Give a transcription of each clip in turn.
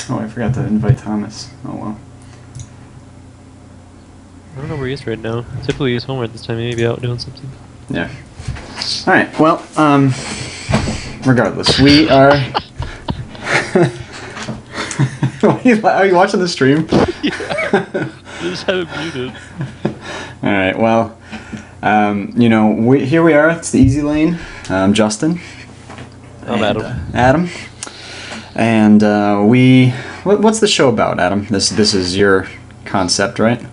Oh, I forgot to invite Thomas. Oh well. I don't know where he is right now. Typically he's home at this time. Maybe out doing something. Yeah. All right. Well, regardless, we are. Are you watching the stream? Yeah. Just have it muted. All right. Well, you know, here we are. It's the Easy Lane. I'm Justin. I'm Adam. Adam. And what's the show about, Adam? This is your concept, right?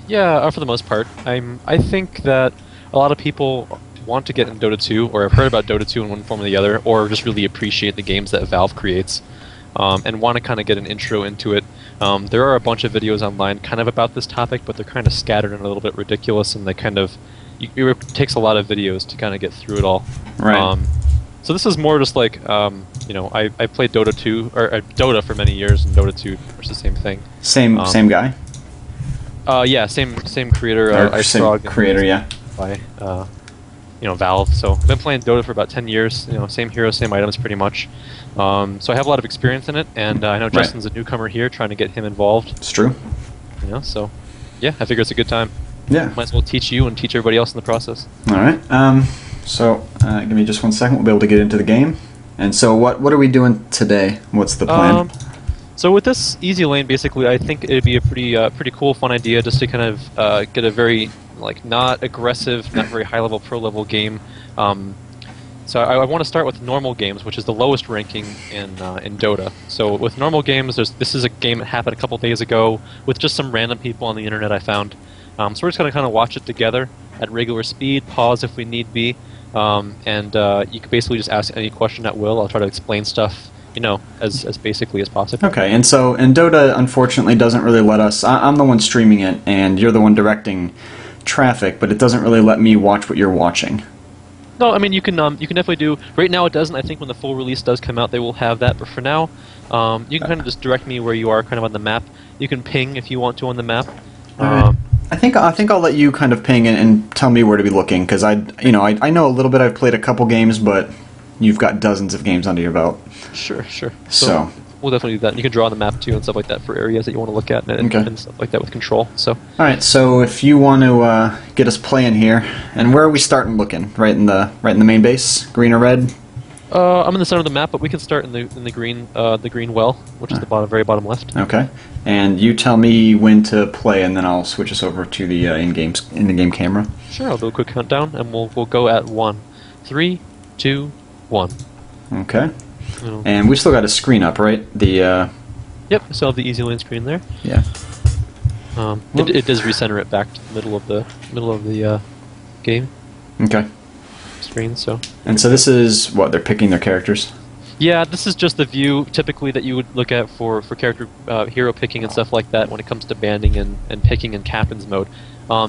Yeah, for the most part. I think that a lot of people want to get in Dota 2, or have heard about Dota 2 in one form or the other, or just really appreciate the games that Valve creates, and want to kind of get an intro into it. There are a bunch of videos online kind of about this topic, but they're kind of scattered and a little bit ridiculous, and they kind of... It takes a lot of videos to kind of get through it all. Right. So this is more just like, you know, I played Dota 2, or Dota for many years, and Dota 2 was the same thing. Same guy? Yeah, same creator. Same creator, yeah. By, you know, Valve. So I've been playing Dota for about 10 years. You know, same heroes, same items, pretty much. So I have a lot of experience in it, and I know Justin's a newcomer here, trying to get him involved. It's true. You know, so yeah, I figure it's a good time. Yeah. Might as well teach you and teach everybody else in the process. All right. So give me just 1 second. We'll be able to get into the game. And so what are we doing today? What's the plan? So with this Easy Lane, basically, I think it'd be a pretty cool, fun idea just to kind of get a very not aggressive, not very high-level, pro-level game. So I want to start with normal games, which is the lowest ranking in Dota. So with normal games, this is a game that happened a couple days ago with just some random people on the internet I found. So we're just going to kind of watch it together at regular speed, pause if we need be, and you can basically just ask any question at will. I'll try to explain stuff, you know, as basically as possible. Okay, and Dota unfortunately doesn't really let us... I'm the one streaming it, and you're the one directing traffic, but it doesn't really let me watch what you're watching. No, I mean, you can definitely do... Right now it doesn't. I think when the full release does come out, they will have that, but for now, you can kind of just direct me where you are kind of on the map. You can ping if you want to on the map. I think I'll let you kind of ping and tell me where to be looking, because I know a little bit. I've played a couple games, but you've got dozens of games under your belt. Sure. So we'll definitely do that. And you can draw on the map too and stuff like that for areas that you want to look at and stuff like that with control. So. All right. So if you want to get us playing here, and where are we starting looking? Right in the main base, green or red? I'm in the center of the map, but we can start in the green well, which is the very bottom left. Okay. And you tell me when to play, and then I'll switch us over to the in-game camera. Sure. I'll do a quick countdown, and we'll go at 1, 3, 2, 1. Okay. And we still got a screen up, right? The Yep. So I have the Easy Lane screen there. Yeah. It does recenter it back to the middle of the game. Okay. Screen. So. And so this is what they're picking their characters. Yeah, this is just the view typically that you would look at for character hero picking and stuff like that when it comes to banding and picking in captain's mode.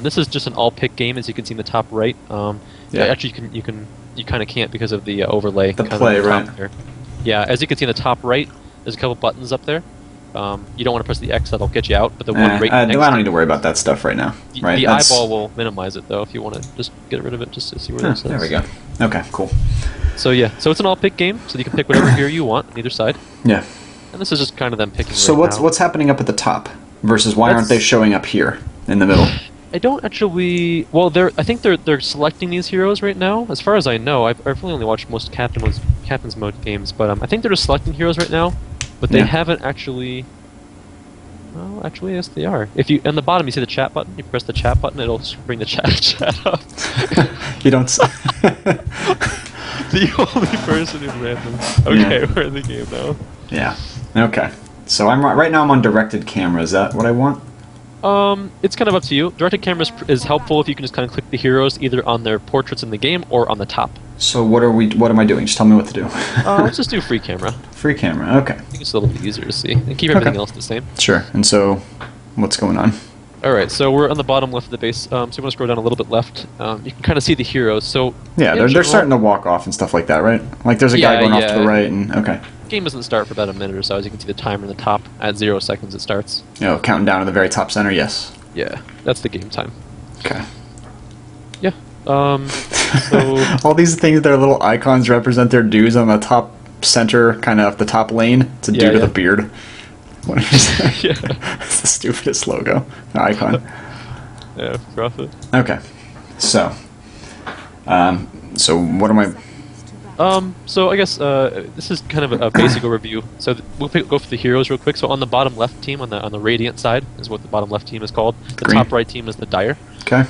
This is just an all-pick game, as you can see in the top right. Yeah. Actually, you kind of can't because of the overlay. The play, right? There. Yeah, as you can see in the top right, there's a couple buttons up there. You don't want to press the X; that'll get you out. But the one right next I don't need to worry about that stuff right now. Right? The eyeball will minimize it, though, if you want to just get rid of it, just to see where it says. There we go. Okay, cool. So yeah, so it's an all-pick game, so you can pick whatever hero you want on either side. Yeah. And this is just kind of them picking. So what's happening up at the top versus why aren't they showing up here in the middle? I don't actually. Well, I think they're selecting these heroes right now. As far as I know, I've really only watched most captain's mode games, but I think they're just selecting heroes right now. But they haven't actually. Well, actually, yes, they are. If you on the bottom, you see the chat button. You press the chat button, it'll bring the chat up. You don't. The only person who's random. Okay, we're in the game now. Yeah. Okay. So right now I'm on directed camera. Is that what I want? It's kind of up to you. Directed camera is helpful if you can just kind of click the heroes either on their portraits in the game or on the top. So what am I doing? Just tell me what to do. Let's just do free camera. Free camera. Okay. I think it's a little bit easier to see and keep everything else the same. Sure. And so, what's going on? Alright, so we're on the bottom left of the base, so you want to scroll down a little bit left. You can kind of see the heroes, so... Yeah, they're starting to walk off and stuff like that, right? Like there's a guy going off to the right, and... Okay. The game doesn't start for about a minute or so, as you can see the timer in the top. At 0 seconds it starts. Oh, counting down to the very top center, yes. Yeah, that's the game time. Okay. Yeah, so... All these things, their little icons represent their dudes on the top center, kind of the top lane. It's a dude with a beard. What is that? Yeah. It's the stupidest logo, icon. Yeah, profit. Okay, so what am I? So I guess this is kind of a basic overview. So we'll go for the heroes real quick. So on the bottom left team, on the Radiant side, is what the bottom left team is called. The Green. top right team is the Dire. Okay.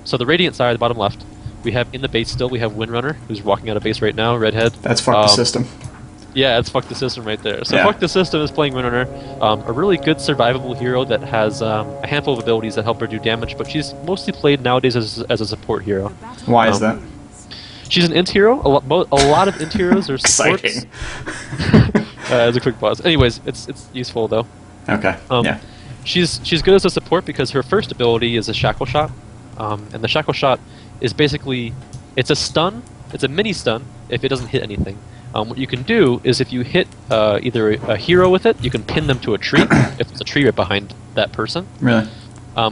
So the Radiant side, the bottom left, we have in the base still, we have Windrunner, who's walking out of base right now, redhead. That's fuck the system. Yeah, it's fuck the system right there. So Yeah. fuck the system is playing Windrunner, a really good survivable hero that has a handful of abilities that help her do damage, but she's mostly played nowadays as a support hero. Why is that? She's an int hero. A lot of int heroes are supports. Exciting. As a quick pause. Anyways, it's useful though. Okay. Yeah. She's good as a support because her first ability is a shackle shot, and the shackle shot is basically it's a stun. It's a mini stun if it doesn't hit anything. What you can do is if you hit either a hero with it, you can pin them to a tree if there's a tree right behind that person. Really?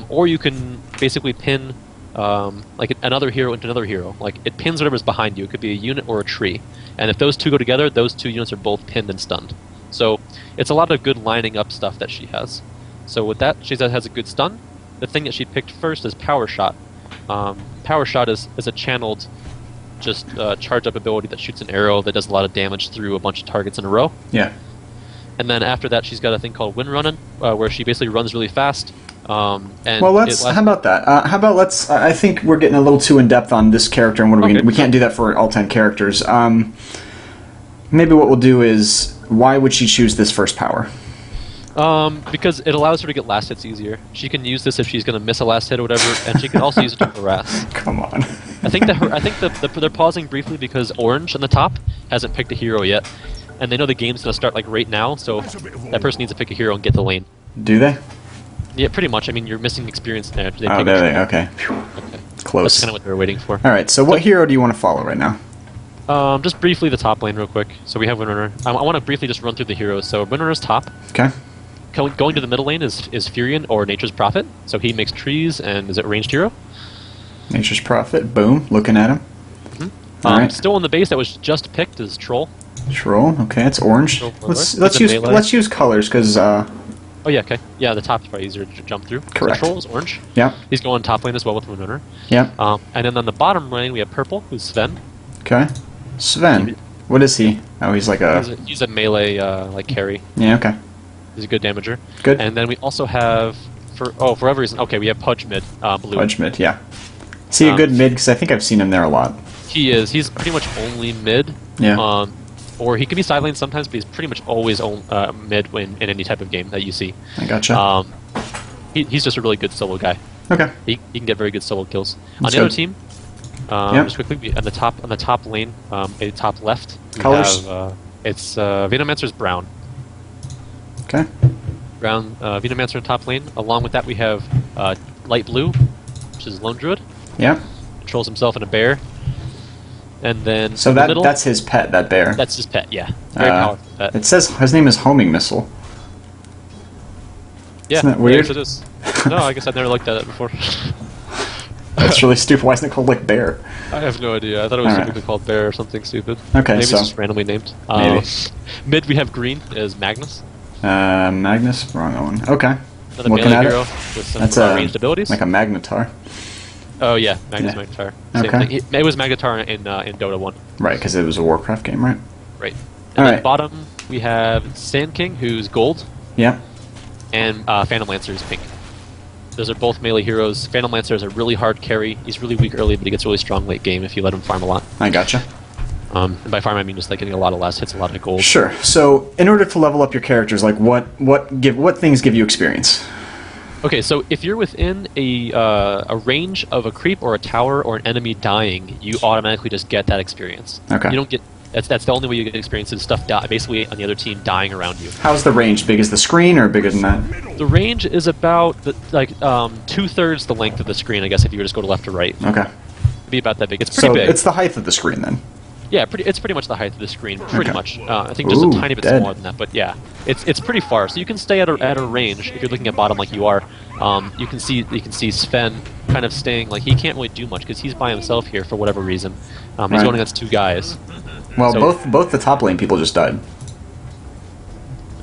Or you can basically pin like another hero into another hero. Like it pins whatever's behind you. It could be a unit or a tree. And if those two go together, those two units are both pinned and stunned. So it's a lot of good lining up stuff that she has. So with that, she has a good stun. The thing that she picked first is Power Shot. Power Shot is a channeled, just charge up ability that shoots an arrow that does a lot of damage through a bunch of targets in a row. Yeah. And then after that, she's got a thing called Wind Running, where she basically runs really fast. And well, how about that? I think we're getting a little too in depth on this character, and we can't do that for all 10 characters. Maybe what we'll do is, why would she choose this first power? Because it allows her to get last hits easier. She can use this if she's going to miss a last hit or whatever, and she can also use it to harass. Come on. I think they're pausing briefly because Orange on the top hasn't picked a hero yet, and they know the game's going to start like right now, so that person needs to pick a hero and get the lane. Do they? Yeah, pretty much. I mean, you're missing experience there. Okay. Close. That's kind of what they were waiting for. All right. So what hero do you want to follow right now? Just briefly the top lane real quick. So we have Windrunner. I want to briefly just run through the heroes. So Windrunner's top. Okay. Going to the middle lane is Furion or Nature's Prophet. So he makes trees and is a ranged hero. Nature's Prophet. Boom. Looking at him. Mm-hmm. All right. Still on the base that was just picked is Troll. Troll. Okay, it's orange. Let's use colors because. Oh yeah, okay. Yeah, the top's probably easier to jump through. Correct. So Troll is orange. Yeah. He's going top lane as well with Windrunner. Yeah. And then on the bottom lane we have purple, who's Sven. Okay. Sven. What is he? Oh, he's like he's a melee like carry. Yeah. Okay. He's a good damager. Good. And then we also have for whatever reason. Okay, we have Pudge mid, blue. Pudge mid. Yeah. Is he a good mid? Because I think I've seen him there a lot. He is. He's pretty much only mid. Yeah. Or he can be side lane sometimes, but he's pretty much always mid in any type of game that you see. I gotcha. He's just a really good solo guy. Okay. He can get very good solo kills. Let's on the go. other team, just quickly on the top lane, top left, we colors. have it's Venomancer's brown. Okay. Brown Venomancer in top lane. Along with that, we have light blue, which is Lone Druid. Yeah. Controls himself in a bear. And then so that's his pet, that bear. That's his pet, yeah. Very powerful pet. It says his name is Homing Missile. Yeah, Isn't that weird? Yes, it is. No, I guess I've never looked at it before. That's really stupid. Why isn't it called like bear? I have no idea. I thought it was typically called bear or something stupid. Okay, maybe so it's just randomly named. maybe. Mid we have green is Magnus. Magnus, wrong one. Okay. Another Looking melee at hero it. with some That's ranged abilities. like a Magnetar. Oh yeah, Magnus Magnetar. Same Okay. thing. It was Magnetar in Dota 1. Right, because it was a Warcraft game, right? Right. And then right. bottom we have Sand King, who's gold, Yeah. and Phantom Lancer is pink. Those are both melee heroes. Phantom Lancer is a really hard carry. He's really weak early, but he gets really strong late game if you let him farm a lot. I gotcha. And by farm I mean just like getting a lot of last hits, a lot of gold. Sure. So, in order to level up your characters, like what things give you experience? Okay, so if you're within a range of a creep or a tower or an enemy dying, you automatically just get that experience. Okay. You don't get that's the only way you get experience is stuff basically on the other team dying around you. How's the range? Big as the screen or bigger than that? The range is about 2/3 the length of the screen, I guess, if you were just go to left or right. Okay. It'd be about that big. It's pretty big. It's the height of the screen then. Yeah, it's pretty much the height of the screen, pretty Okay. much. I think just a tiny bit smaller than that, but yeah, it's pretty far. So you can stay at a range if you're looking at bottom like you are. You can see Sven kind of staying like he can't really do much because he's by himself here for whatever reason. He's Right. going against two guys. Well, So- both the top lane people just died.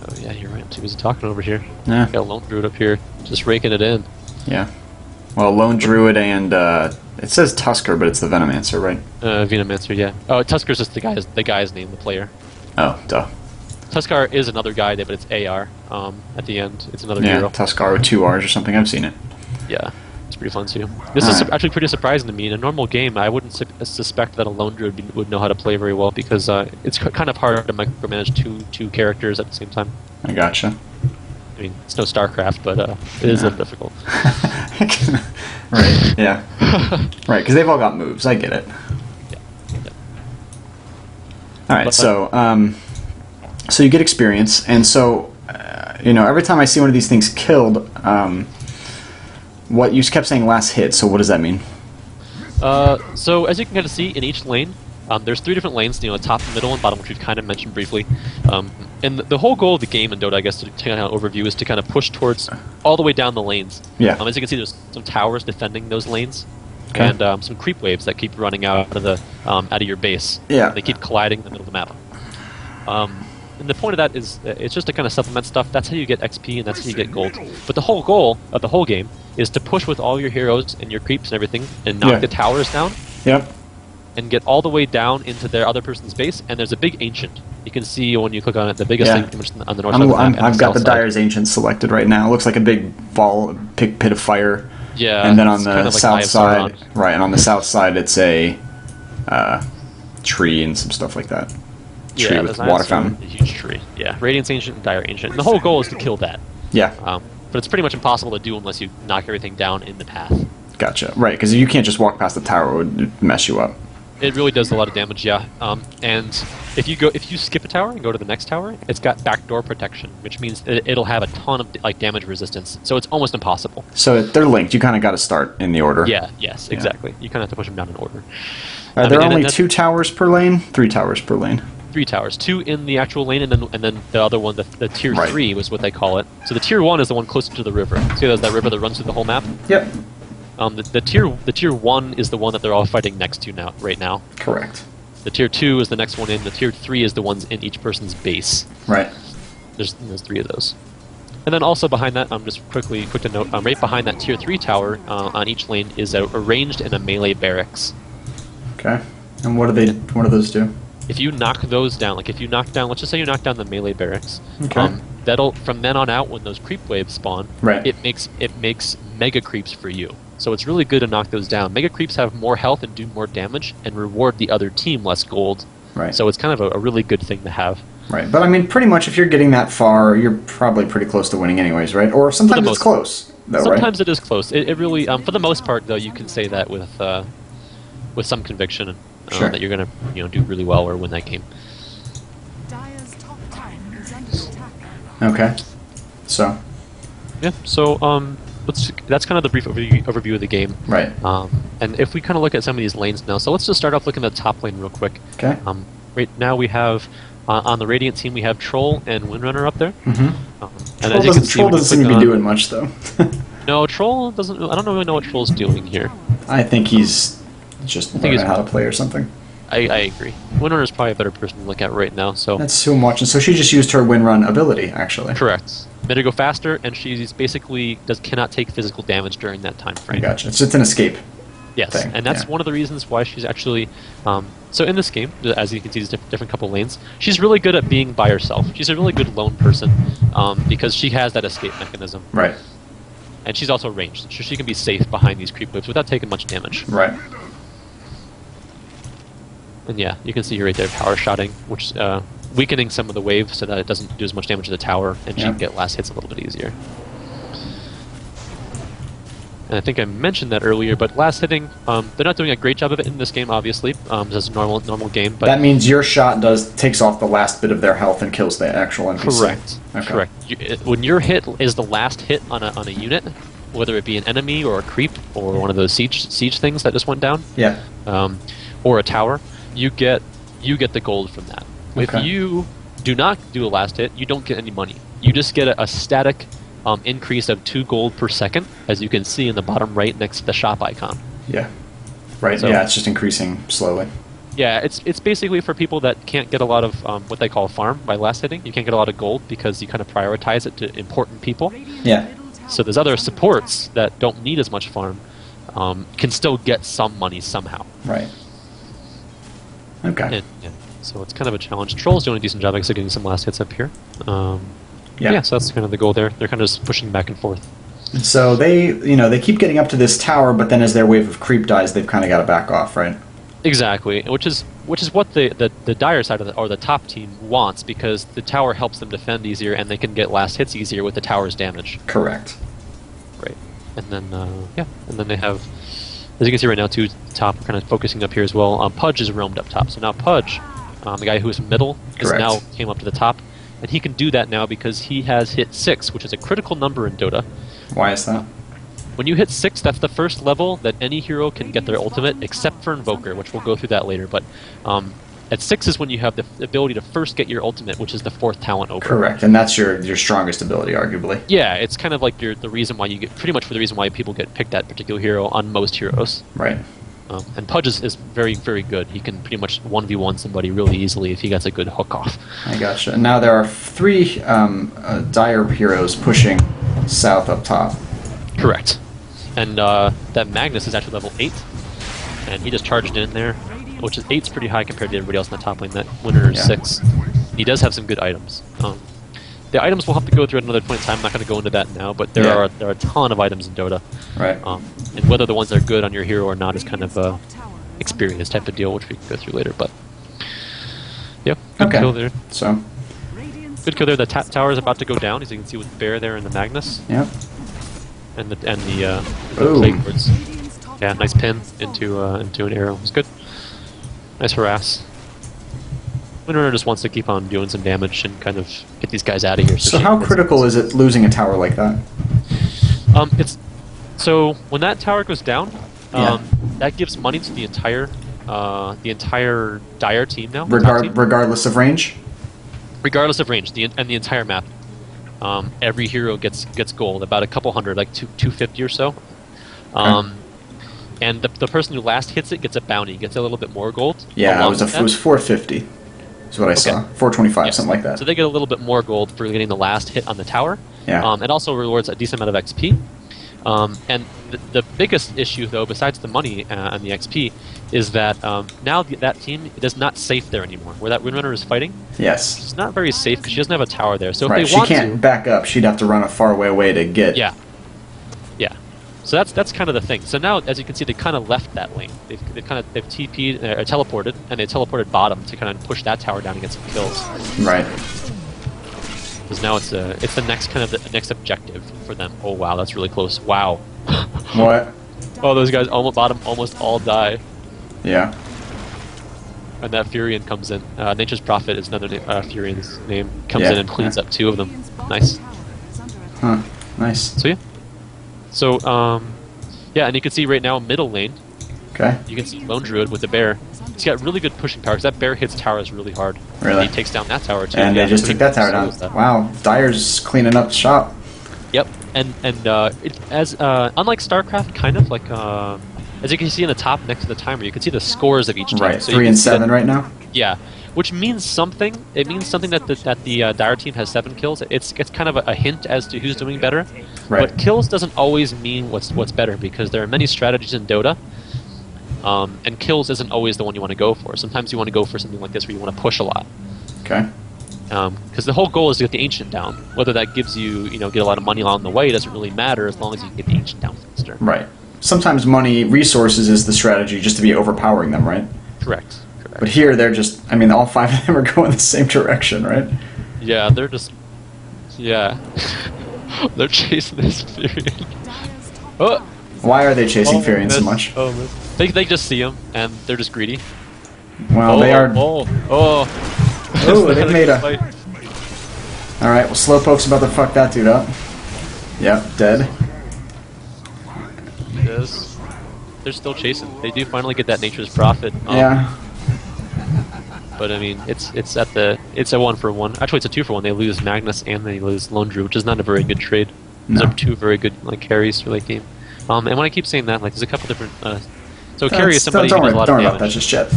Oh yeah, you're right. too busy talking over here. Yeah. Got a lone druid up here, just raking it in. Yeah. Well, lone druid and it says Tusker, but it's the Venomancer, right? Venomancer, yeah. Oh, Tusker's just the guy's name, the player. Oh, duh. Tuskar is another guy, but it's AR at the end. It's another hero. Yeah, Tuskar with 2 R's or something. I've seen it. Yeah, it's pretty fun too. This is actually pretty surprising to me. In a normal game, I wouldn't suspect that a lone druid would know how to play very well because it's kind of hard to micromanage two characters at the same time. I gotcha. I mean, it's no StarCraft, but it is a little difficult. Right, yeah. Right, because they've all got moves. I get it. Yeah. Alright, so you get experience, and so, every time I see one of these things killed, what you kept saying last hit, so what does that mean? So as you can kind of see in each lane, there's 3 different lanes, top, middle, and bottom, which we've kind of mentioned briefly. And the whole goal of the game in Dota, I guess, to kind of overview, is to kind of push towards all the way down the lanes. Yeah. As you can see, there's some towers defending those lanes, okay. and some creep waves that keep running out of your base. Yeah. They keep colliding in the middle of the map. And the point of that is, it's just to kind of supplement stuff. That's how you get XP, and that's how you get gold. But the whole goal of the whole game is to push with all your heroes and your creeps and everything, and knock the towers down. Yep. And get all the way down into their other person's base. And there's a big ancient. You can see when you click on it, the biggest thing pretty much on the north side of the map. I've got the Dyer's Ancient selected right now. It looks like a big pit of fire. Yeah. And then on the kind of like south side, right, and on the south side it's a tree and some stuff like that. Tree with water fountain. A huge tree. Yeah. Radiance Ancient and Dire Ancient. And the whole goal is to kill that. Yeah. But it's pretty much impossible to do unless you knock everything down in the path. Gotcha. Right, because you can't just walk past the tower; it would mess you up. It really does a lot of damage, yeah. And if you skip a tower and go to the next tower, it's got backdoor protection, which means it'll have a ton of damage resistance. So it's almost impossible. So they're linked. You kind of got to start in the order. Yeah. Yes. Exactly. You kind of have to push them down in order. Are there only 2 towers per lane? 3 towers per lane. 3 towers, 2 in the actual lane, and then the other one, the tier 3 was what they call it. So the tier 1 is the one closer to the river. See, there's that river that runs through the whole map. Yep. The tier 1 is the one that they're all fighting next to right now. Correct. The tier 2 is the next one in. The tier 3 is the ones in each person's base. Right. There's 3 of those. And then also behind that, just quick to note, right behind that tier 3 tower on each lane is a ranged and a melee barracks. Okay. And what do those do? If you knock those down, let's just say you knock down the melee barracks. Okay. That'll, from then on out, when those creep waves spawn, right. it makes mega creeps for you. So it's really good to knock those down. Mega creeps have more health and do more damage, and reward the other team less gold. Right. So it's kind of a really good thing to have. Right, but I mean, pretty much if you're getting that far, you're probably pretty close to winning anyways, right? Or sometimes it's close, though, right? Sometimes it is close. It really, for the most part, though, you can say that with some conviction. Sure. That you're going to do really well or win that game. Okay. So. Yeah. So that's kind of the brief overview of the game. Right. And if we kind of look at some of these lanes now, so let's just start off looking at the top lane real quick. Okay. Right now we have on the Radiant team we have Troll and Windrunner up there. Mm-hmm. And Troll doesn't seem to be doing much though. No, Troll doesn't. I don't really know what Troll's doing here. I think he's just learning how to play or something. I agree. Windrunner is probably a better person to look at right now. So that's who I'm watching. So she just used her Windrun ability, actually. Correct. Made her go faster, and she's basically cannot take physical damage during that time frame. Gotcha. It's just an escape. Yes, thing. And that's one of the reasons why she's actually. So in this game, as you can see, these different couple lanes, she's really good at being by herself. She's a really good lone person because she has that escape mechanism. Right. And she's also ranged, so she can be safe behind these creep whips without taking much damage. Right. And yeah, you can see here right there power shotting, which weakening some of the wave so that it doesn't do as much damage to the tower, and she can get last hits a little bit easier. And I think I mentioned that earlier, but last hitting, they're not doing a great job of it in this game, obviously. It's a normal game, but that means your shot takes off the last bit of their health and kills the actual NPC. Correct. Okay. Correct. When your hit is the last hit on a unit, whether it be an enemy or a creep or one of those siege things that just went down, yeah, or a tower, you get the gold from that. Okay. If you do not do a last hit, you don't get any money. You just get a static increase of 2 gold per second, as you can see in the bottom right next to the shop icon. Yeah. Right, so, yeah, it's just increasing slowly. Yeah, it's basically for people that can't get a lot of what they call farm by last hitting. You can't get a lot of gold because you kind of prioritize it to important people. Yeah. So there's other supports that don't need as much farm, can still get some money somehow. Right. Okay. And, yeah, so it's kind of a challenge. Troll's doing a decent job, I guess, of getting some last hits up here. Yeah, so that's kind of the goal there. They're kind of just pushing back and forth. So they keep getting up to this tower, but then as their wave of creep dies, they've kind of got to back off, right? Exactly, which is what the dire side of or the top team wants, because the tower helps them defend easier, and they can get last hits easier with the tower's damage. Correct. Right, and then and then they have, as you can see right now, too, top kind of focusing up here as well. Pudge is roamed up top, so now Pudge, the guy who was middle, is now came up to the top, and he can do that now because he has hit 6, which is a critical number in Dota. Why is that? When you hit 6, that's the first level that any hero can get their ultimate, except for Invoker, which we'll go through that later. But at 6 is when you have the ability to first get your ultimate, which is the 4th talent over. Correct, and that's your strongest ability, arguably. Yeah, it's kind of like the reason why you get, pretty much for the reason why people get picked that particular hero on most heroes. Right. And Pudge is very, very good. He can pretty much 1v1 somebody really easily if he gets a good hook off. I gotcha. And now there are 3 dire heroes pushing south up top. Correct. And that Magnus is actually level 8, and he just charged in there, which is 8's pretty high compared to everybody else in the top lane. That winner is 6. He does have some good items. The items we'll have to go through at another point in time. I'm not going to go into that now, but there are a ton of items in Dota. Right. And whether the ones that are good on your hero or not is kind of a experience type of deal, which we can go through later. But yeah, good kill there. So good kill there. The tower is about to go down, as you can see with Bear there and the Magnus. Yep. And the plague wards. Yeah, nice pin into an arrow. It was good. Nice harass. Windrunner just wants to keep on doing some damage and kind of get these guys out of here. So how critical is it losing a tower like that? So when that tower goes down, that gives money to the entire dire team now. Regardless of range. Regardless of range, and the entire map. Every hero gets gold, about a couple hundred, like 250 or so. And the person who last hits it gets a bounty, gets a little bit more gold. Yeah, it was 450. Is what I saw. 425, something like that. So they get a little bit more gold for getting the last hit on the tower. Yeah. It also rewards a decent amount of XP. And the biggest issue, though, besides the money and the XP, is that now that team is not safe there anymore. Where that Windrunner is fighting, yes, it's not very safe because she doesn't have a tower there. So if right, they want she can't back up. She'd have to run a far away to get. Yeah. So that's kind of the thing. So now, as you can see, they kind of left that lane. They've TP'd, teleported, and they teleported bottom to kind of push that tower down and get some kills. Right. Because now it's the next the next objective for them. Oh wow, that's really close. Wow. What? Oh, those guys almost all die. Yeah. And that Furion comes in. Nature's Prophet is another Furion's name. Comes in and cleans up 2 of them. Nice. Huh. Nice. So yeah. So and you can see right now middle lane. Okay. You can see Lone Druid with the bear. He's got really good pushing power because that bear hits towers really hard. Really? And he takes down that tower too. And they just took that tower down. Wow, Dire's cleaning up shop. Yep. And unlike StarCraft, kind of like as you can see in the top next to the timer, you can see the scores of each team. Right. So 3 and 7 right now. Yeah. Which means something. It means something that the Dire team has 7 kills. It's kind of a hint as to who's doing better. Right. But kills doesn't always mean what's better because there are many strategies in Dota. And kills isn't always the one you want to go for. Sometimes you want to go for something like this where you want to push a lot. Okay. Because the whole goal is to get the Ancient down. Whether that gives you, get a lot of money along the way doesn't really matter as long as you can get the Ancient down faster. Right. Sometimes money, resources is the strategy just to be overpowering them, right? Correct. But here they're just, all 5 of them are going the same direction, right? Yeah, they're just... Yeah. They're chasing this Furion. Oh! Why are they chasing Furion so much? Oh, man. They just see him, and they're just greedy. Well, they are... Oh, they made a... Alright, well, Slowpoke's about to fuck that dude up. Yep, dead. Yes. They're still chasing. They do finally get that Nature's Prophet. Yeah. But I mean, it's a 1-for-1. Actually, it's a 2-for-1. They lose Magnus and they lose Lone Druid, which is not a very good trade. Those are 2 very good carries for late game. And when I keep saying that, there's a couple different. So carry is somebody who does a lot of damage. Don't worry about that just yet.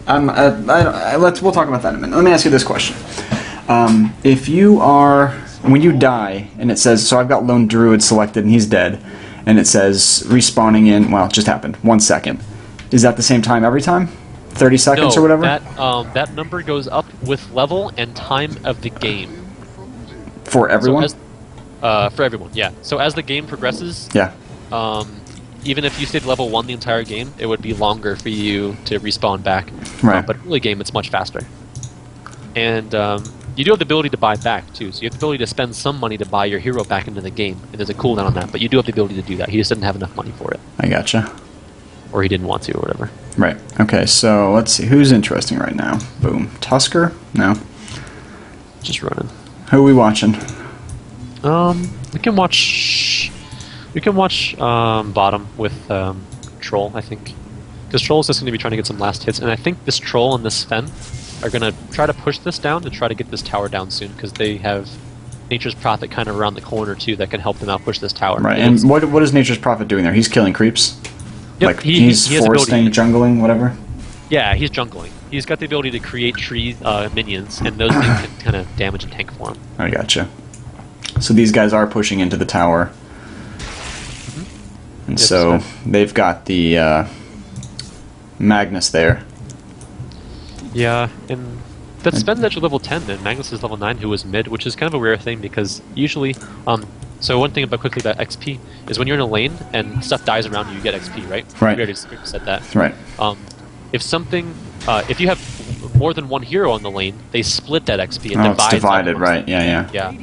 We'll talk about that in a minute. Let me ask you this question. If you are, when you die, and it says, so I've got Lone Druid selected and he's dead, and it says respawning in, well, it just happened, 1 second. Is that the same time every time? 30 seconds or whatever? That number goes up with level and time of the game. For everyone? For everyone, yeah. So as the game progresses, yeah. Even if you stayed level 1 the entire game, it would be longer for you to respawn back. Right. But early game, it's much faster. And you do have the ability to buy back, too. So you have the ability to spend some money to buy your hero back into the game. And there's a cooldown on that, but you do have the ability to do that. He just didn't have enough money for it. I gotcha. Or he didn't want to, or whatever. Right. Okay, so let's see. Who's interesting right now? Boom. Tusker? No. Just running. Who are we watching? We can watch... We can watch bottom with Troll, I think. Because Troll is just going to be trying to get some last hits, and I think this Troll and this Fen are going to try to push this down to try to get this tower down soon, because they have Nature's Prophet kind of around the corner, too, that can help them out push this tower. Right, and what is Nature's Prophet doing there? He's killing creeps? Yep, like, he's foresting, jungling, whatever? Yeah, he's jungling. He's got the ability to create tree minions, and those things can kind of damage and tank for him. I gotcha. So these guys are pushing into the tower. And so they've got the Magnus there. Yeah, and that Sven's actually level 10, and Magnus is level 9, who was mid, which is kind of a rare thing because usually... so one thing quickly about XP is when you're in a lane and stuff dies around you, you get XP, right? Right. We already said that. Right. If you have more than one hero on the lane, they split that XP and it's divided, right? Yeah.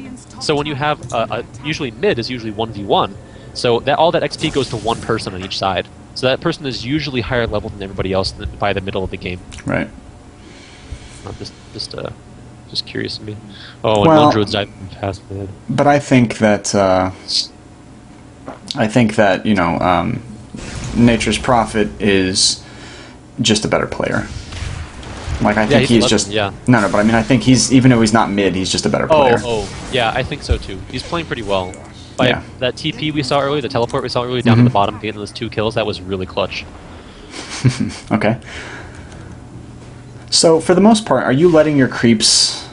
So when you have usually mid is usually 1v1. So all that XP goes to one person on each side. So that person is usually higher level than everybody else by the middle of the game. Right. I'm just curious to me. Oh, and Lone Druid's died past mid. But I think that you know, Nature's Prophet is just a better player. Like I think he's just no, but I mean I think even though he's not mid, he's just a better player. Yeah, I think so too. He's playing pretty well. By that TP we saw earlier, the teleport we saw earlier down at the bottom, getting those 2 kills, that was really clutch. Okay. So for the most part, are you letting your creeps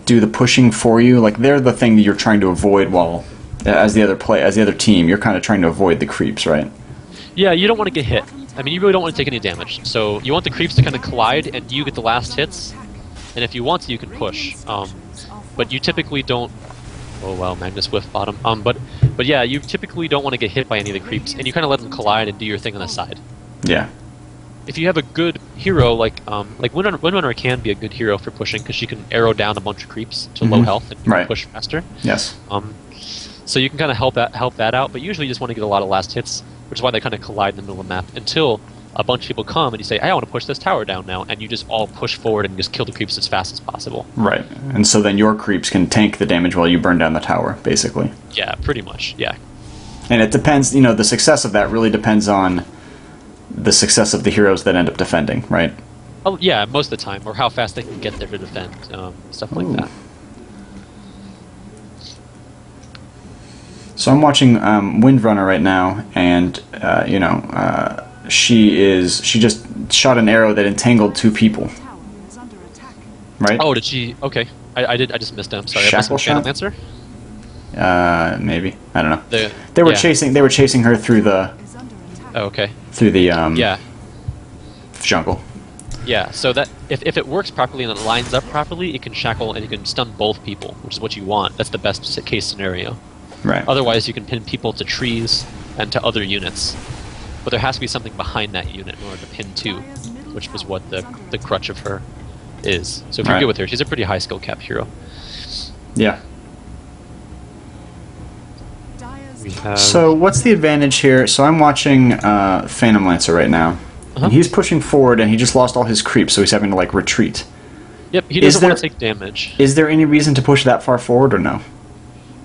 do the pushing for you? Like they're the thing that you're trying to avoid while, as the other team, you're kind of trying to avoid the creeps, right? Yeah, you don't want to get hit. I mean, you really don't want to take any damage. So you want the creeps to kind of collide, and you get the last hits. And if you want to, you can push. But you typically don't. Oh wow, Magnus whiff bottom. But yeah, you typically don't want to get hit by any of the creeps, and you kind of let them collide and do your thing on the side. Yeah. If you have a good hero like Windrunner can be a good hero for pushing because she can arrow down a bunch of creeps to low health and push faster. Yes. So you can kind of help that out, but usually you just want to get a lot of last hits, which is why they kind of collide in the middle of the map until a bunch of people come and you say, hey, I want to push this tower down now, and you just all push forward and just kill the creeps as fast as possible. Right. And so then your creeps can tank the damage while you burn down the tower, basically. Yeah, pretty much, yeah. And it depends, you know, the success of that really depends on the success of the heroes that end up defending, right? Oh, yeah, most of the time, or how fast they can get there to defend, stuff like that. So I'm watching Windrunner right now, and, you know, she just shot an arrow that entangled 2 people. Right? Oh, did she? Okay. I just missed it. I'm sorry. Shackle shot? Answer? Maybe. I don't know. They were chasing her through the... Oh, okay. Through the, jungle. Yeah, so that if it works properly and it lines up properly, it can shackle and it can stun both people, which is what you want. That's the best case scenario. Right. Otherwise, you can pin people to trees and to other units. But there has to be something behind that unit in order to pin 2, which was what the crutch of her is. So if you're good with her, she's a pretty high skill cap hero. Yeah. So what's the advantage here? So I'm watching Phantom Lancer right now. And he's pushing forward, and he just lost all his creeps, so he's having to like retreat. Yep, he doesn't want to take damage. Is there any reason to push that far forward, or no?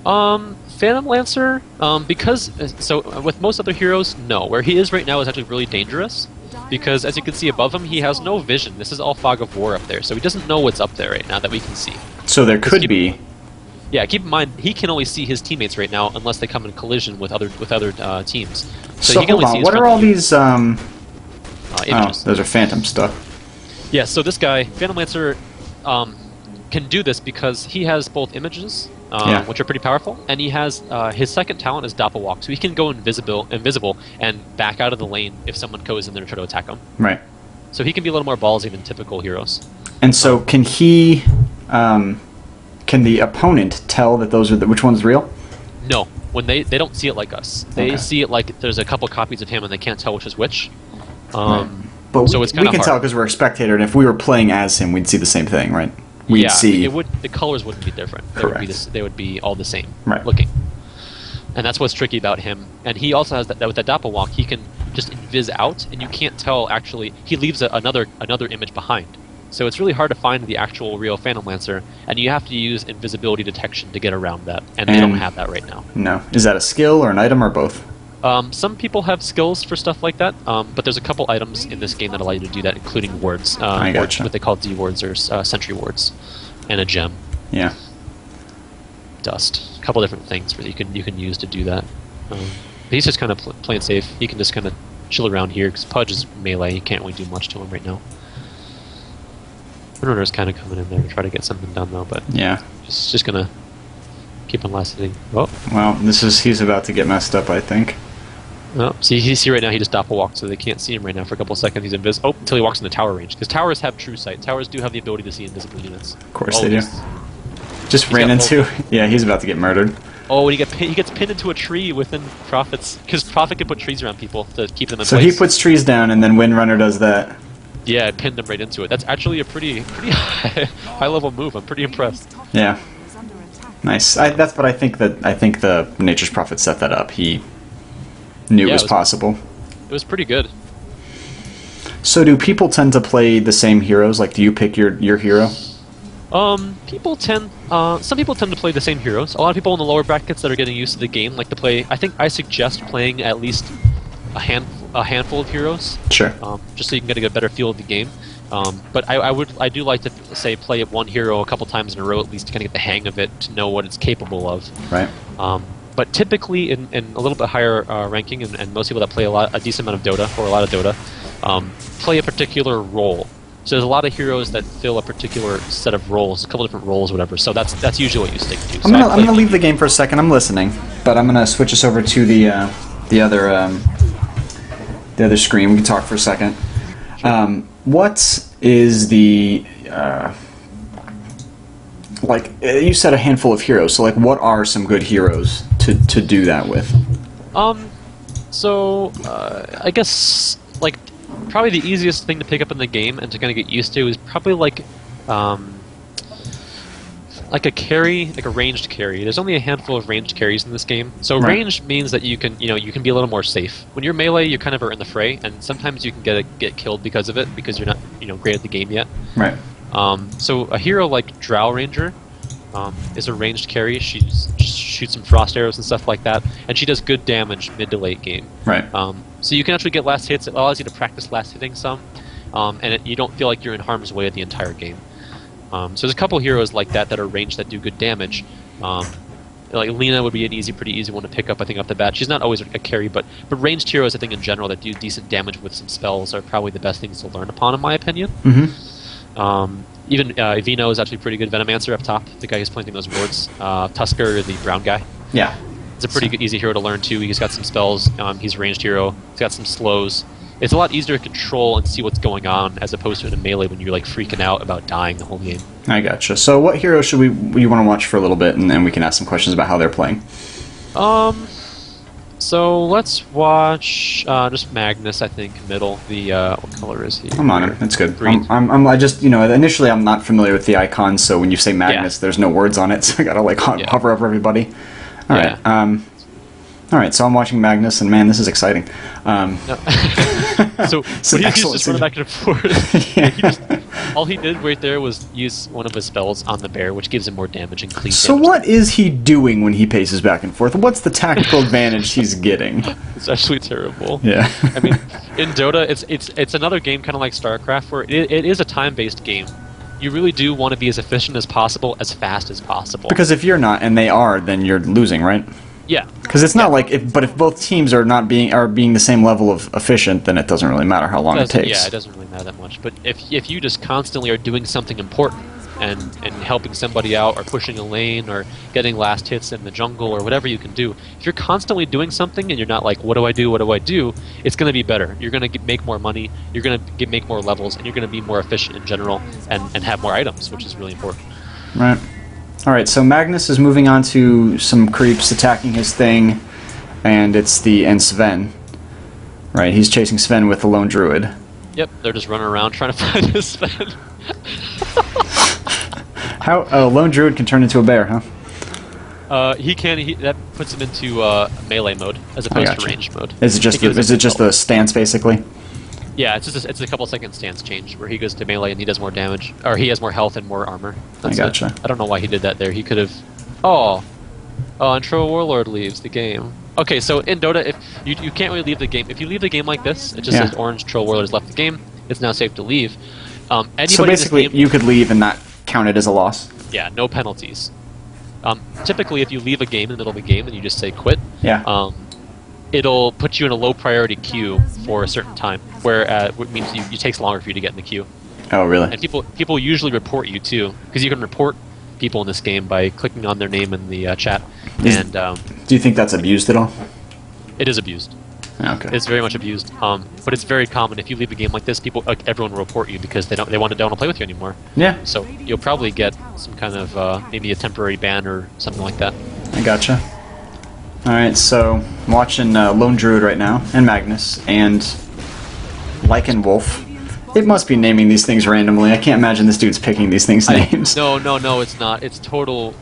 Phantom Lancer, so with most other heroes, no. Where he is right now is actually really dangerous, because as you can see above him, he has no vision. This is all fog of war up there, so he doesn't know what's up there right now that we can see. So there could be... Yeah, keep in mind, he can only see his teammates right now unless they come in collision with other teams. So he can hold only on, what are all these... images. those are phantom stuff. Yeah, so this guy, Phantom Lancer, can do this because he has both images, which are pretty powerful, and he has his second talent is Doppelwalk, so he can go invisible and back out of the lane if someone goes in there to try to attack him. Right. So he can be a little more ballsy than typical heroes. And so can he, can the opponent tell that those are which one's real? No, when they don't see it like us. They see it like there's a couple copies of him and they can't tell which is which. Right. But so we can tell because we're a spectator, and if we were playing as him, we'd see the same thing, right? We'd see. The colors wouldn't be different. Correct. They would be all the same looking. And that's what's tricky about him. And he also has that with that Doppelwalk, he can just invis out, and you can't tell actually. He leaves another image behind. So it's really hard to find the actual real Phantom Lancer, and you have to use invisibility detection to get around that, and they don't have that right now. No. Is that a skill or an item or both? Some people have skills for stuff like that, but there's a couple items in this game that allow you to do that, including wards. I gotcha. What they call D wards or sentry wards, and a gem. Yeah. Dust. A couple different things that you can use to do that. But he's just kind of playing safe. He can just kind of chill around here because Pudge is melee. You can't really do much to him right now. Runner's kind of coming in there to try to get something done though, but yeah, just gonna keep on last hitting. Oh. Well, he's about to get messed up, I think. Oh, see right now he just doppelwalked, so they can't see him right now for a couple of seconds. He's invisible. Oh, until he walks in the tower range. Because towers have true sight. Towers do have the ability to see invisible units. Of course they do. Just ran into... Yeah, he's about to get murdered. Oh, and he gets pinned into a tree within Prophet's... Because Prophet can put trees around people to keep them in place. So he puts trees down, and then Windrunner does that. Yeah, it pinned them right into it. That's actually a pretty high-level move. I'm pretty impressed. Yeah. Nice. That's what I think the Nature's Prophet set that up. He knew it was possible. It was pretty good. So do people tend to play the same heroes? Like, do you pick your hero? Some people tend to play the same heroes. A lot of people in the lower brackets that are getting used to the game like to play. I think I suggest playing at least a handful of heroes. Sure. Just so you can get a better feel of the game. But I do like to say play one hero a couple times in a row at least to kind of get the hang of it to know what it's capable of. Right. But typically in a little bit higher ranking, and most people that play a decent amount of Dota or a lot of Dota, play a particular role. So there's a lot of heroes that fill a particular set of roles, a couple different roles, whatever. So that's usually what you stick to. So I'm gonna leave the game for a second. I'm listening, but I'm gonna switch us over to the other screen. We can talk for a second. What is the like you said a handful of heroes? So like, what are some good heroes to do that with? So I guess like probably the easiest thing to pick up in the game and to kind of get used to is probably like a carry, like a ranged carry. There's only a handful of ranged carries in this game. So ranged means that you can be a little more safe. When you're melee, you kind of are in the fray, and sometimes you can get killed because of it because you're not great at the game yet. Right. So a hero like Drow Ranger is a ranged carry. She shoots some frost arrows and stuff like that, and she does good damage mid to late game. Right. So you can actually get last hits. It allows you to practice last hitting some, and you don't feel like you're in harm's way the entire game. So there's a couple heroes like that are ranged that do good damage. Like Lena would be an pretty easy one to pick up, I think, off the bat. She's not always a carry, but ranged heroes, I think, in general, that do decent damage with some spells are probably the best things to learn upon, in my opinion. Mm-hmm. Even Vino is actually pretty good Venomancer up top, the guy who's planting those wards. Tusker, the brown guy. Yeah. It's a pretty good, easy hero to learn, too. He's got some spells. He's a ranged hero. He's got some slows. It's a lot easier to control and see what's going on as opposed to in a melee when you're like freaking out about dying the whole game. I gotcha. So what hero should we want to watch for a little bit, and then we can ask some questions about how they're playing? So let's watch just Magnus, I think, middle. The what color is he? I'm on him. That's good. Green. I just initially I'm not familiar with the icon, so when you say Magnus, there's no words on it, so I gotta like hover over everybody. All right. All right, so I'm watching Magnus, and man, this is exciting. So he's just running back and forth. Yeah. All he did right there was use one of his spells on the bear, which gives him more damage and clean. So what is he doing when he paces back and forth? What's the tactical advantage he's getting? It's actually terrible. Yeah. I mean, in Dota, it's another game kind of like StarCraft, where it is a time-based game. You really do want to be as efficient as possible, as fast as possible. Because if you're not, and they are, then you're losing, right? Yeah. Because it's not like if both teams are not being the same level of efficient, then it doesn't really matter how long it takes. Yeah, it doesn't really matter that much. But if you just constantly are doing something important and helping somebody out or pushing a lane or getting last hits in the jungle or whatever you can do, if you're constantly doing something and you're not like, what do I do, it's going to be better. You're going to make more money, you're going to make more levels, and you're going to be more efficient in general and have more items, which is really important. Right. Alright, so Magnus is moving on to some creeps attacking his thing, and Sven. Right, he's chasing Sven with the lone druid. Yep, they're just running around trying to find this Sven. How lone druid can turn into a bear, huh? He can. That puts him into melee mode as opposed to range mode. Is it just the stance basically? Yeah, it's a couple second stance change where he goes to melee and he does more damage, or he has more health and more armor. That's I gotcha. I don't know why he did that there. He could have. And Troll Warlord leaves the game. Okay, so in Dota, if you can't really leave the game. If you leave the game like this, it just says orange Troll Warlord has left the game. It's now safe to leave. So basically, you could leave and not count it as a loss. Yeah, no penalties. Typically, if you leave a game in the middle of the game and you just say quit, it'll put you in a low priority queue for a certain time, where it means it takes longer for you to get in the queue. Oh, really? And people usually report you too, because you can report people in this game by clicking on their name in the chat. Do you think that's abused at all? It is abused. Okay. It's very much abused. But it's very common. If you leave a game like this, everyone will report you because they don't want to play with you anymore. Yeah. So you'll probably get some kind of maybe a temporary ban or something like that. I gotcha. Alright, so I'm watching Lone Druid right now, and Magnus, and Lycan Wolf. It must be naming these things randomly. I can't imagine this dude's picking these things names. No, it's not. It's total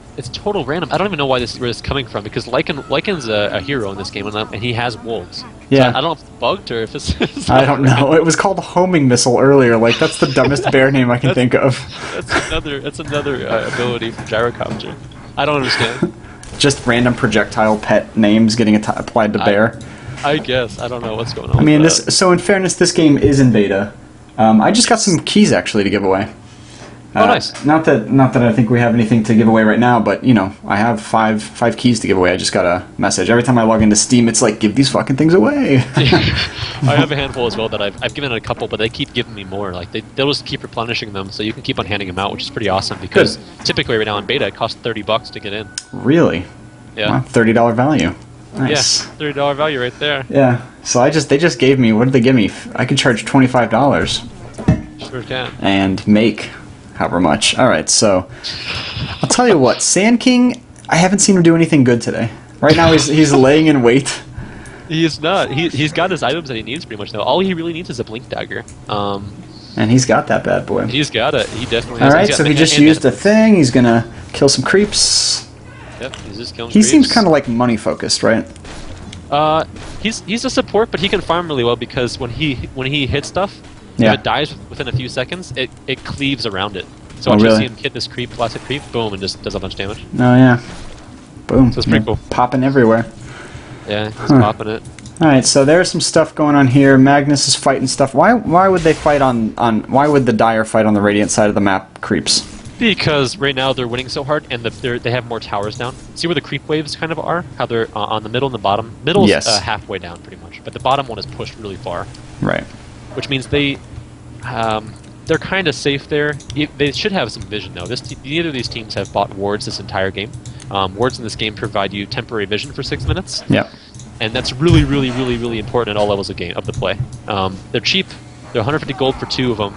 random. I don't even know where this is coming from, because Lycan's a hero in this game, and he has wolves. Yeah. So I don't know if it's bugged or if it's... I don't know. It was called Homing Missile earlier. Like, that's the dumbest bear name I can think of. That's another ability from Gyrocopter. I don't understand. Just random projectile pet names getting applied to bear. I guess. I don't know what's going on. I mean, so in fairness, this game is in beta. I just got some keys actually to give away. Oh, nice. Not that I think we have anything to give away right now, but you know, I have five keys to give away. I just got a message every time I log into Steam. It's like, give these fucking things away. I have a handful as well that I've given it a couple, but they keep giving me more. Like they'll just keep replenishing them, so you can keep on handing them out, which is pretty awesome. Because typically right now in beta, it costs $30 to get in. Really? Yeah. Wow, $30 value. Nice. Yeah, $30 value right there. Yeah. So they just gave me, what did they give me? I could charge $25. Sure can. And make however much. Alright, so I'll tell you what, Sand King, I haven't seen him do anything good today. Right now he's laying in wait. He's not. He's got his items that he needs pretty much now. All he really needs is a Blink Dagger. And he's got that bad boy. He's got it. He definitely has. Alright, so he just used a thing. He's gonna kill some creeps. Yep, he's just killing He creeps. seems kind of like money focused, right? He's a support, but he can farm really well because when he hits stuff, if it dies within a few seconds, it cleaves around it. So once you see him hit this creep, classic creep, boom, and just does a bunch of damage. Oh yeah. Boom. So it's pretty cool. Popping everywhere. Yeah, he's popping it. Alright, so there's some stuff going on here. Magnus is fighting stuff. Why would they fight why would the Dire fight on the Radiant side of the map, creeps? Because right now they're winning so hard, and they have more towers down. See where the creep waves kind of are? How they're on the middle and the bottom? Middle's halfway down, pretty much. But the bottom one is pushed really far. Right. Which means they're kind of safe there. They should have some vision, though. Neither of these teams have bought wards this entire game. Wards in this game provide you temporary vision for 6 minutes. Yeah. And that's really, really, really, really important at all levels of the play. They're cheap. They're 150 gold for 2 of them.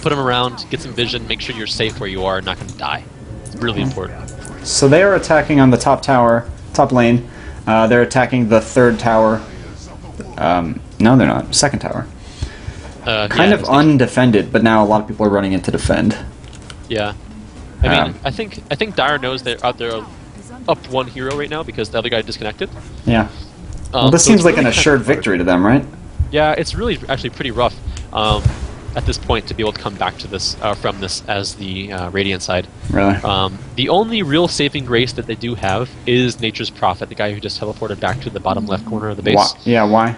Put them around, get some vision, make sure you're safe where you are and not going to die. It's really important. So they are attacking on the top lane. They're attacking the third tower. No, they're not. Second tower. Kind of undefended, but now a lot of people are running in to defend. Yeah. I mean, I think Dire knows they're out there up 1 hero right now because the other guy disconnected. Yeah. Well, this seems like an assured victory to them, right? Yeah, it's really actually pretty rough at this point to be able to come back to this from this as the Radiant side. Really? The only real saving grace that they do have is Nature's Prophet, the guy who just teleported back to the bottom left corner of the base. Why?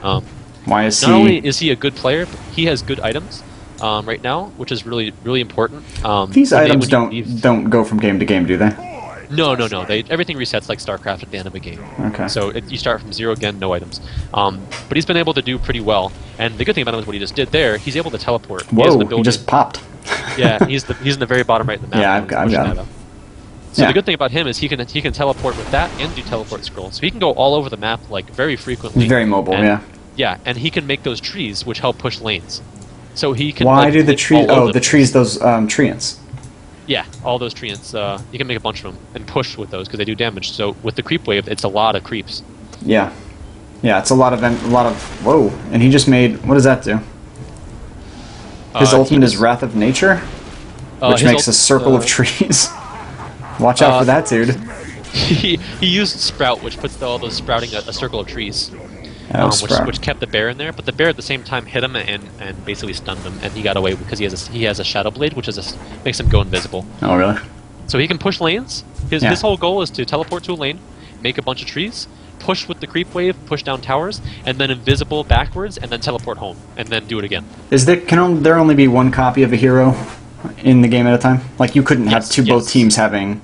Why is he... Not only is he a good player, but he has good items right now, which is really, really important. These items don't go from game to game, do they? No, no, no. Everything resets like StarCraft at the end of a game. Okay. So you start from 0 again, no items. But he's been able to do pretty well. And the good thing about him is what he just did there. He's able to teleport. Whoa! He just popped. Yeah, he's in the very bottom right of the map. Yeah, I've got him. So the good thing about him is he can teleport with that and do teleport scroll. So he can go all over the map like very frequently. He's very mobile. And, yeah. Yeah, and he can make those trees which help push lanes. So he can. Why like, do the trees? Oh, the trees. Those treants. Yeah, all those treants. You can make a bunch of them and push with those because they do damage. So with the creep wave, it's a lot of creeps. Yeah, yeah, it's a lot of whoa. And he just made. What does that do? His ultimate is Wrath of Nature, which makes a circle of trees. Watch out for that, dude. He used Sprout, which puts all those sprouting a circle of trees. Which kept the bear in there, but the bear at the same time hit him and basically stunned him, and he got away because he has a Shadow Blade, which makes him go invisible. Oh, really? So he can push lanes. His whole goal is to teleport to a lane, make a bunch of trees, push with the creep wave, push down towers, and then invisible backwards, and then teleport home, and then do it again. Can there only be one copy of a hero in the game at a time? Like you couldn't have both teams having.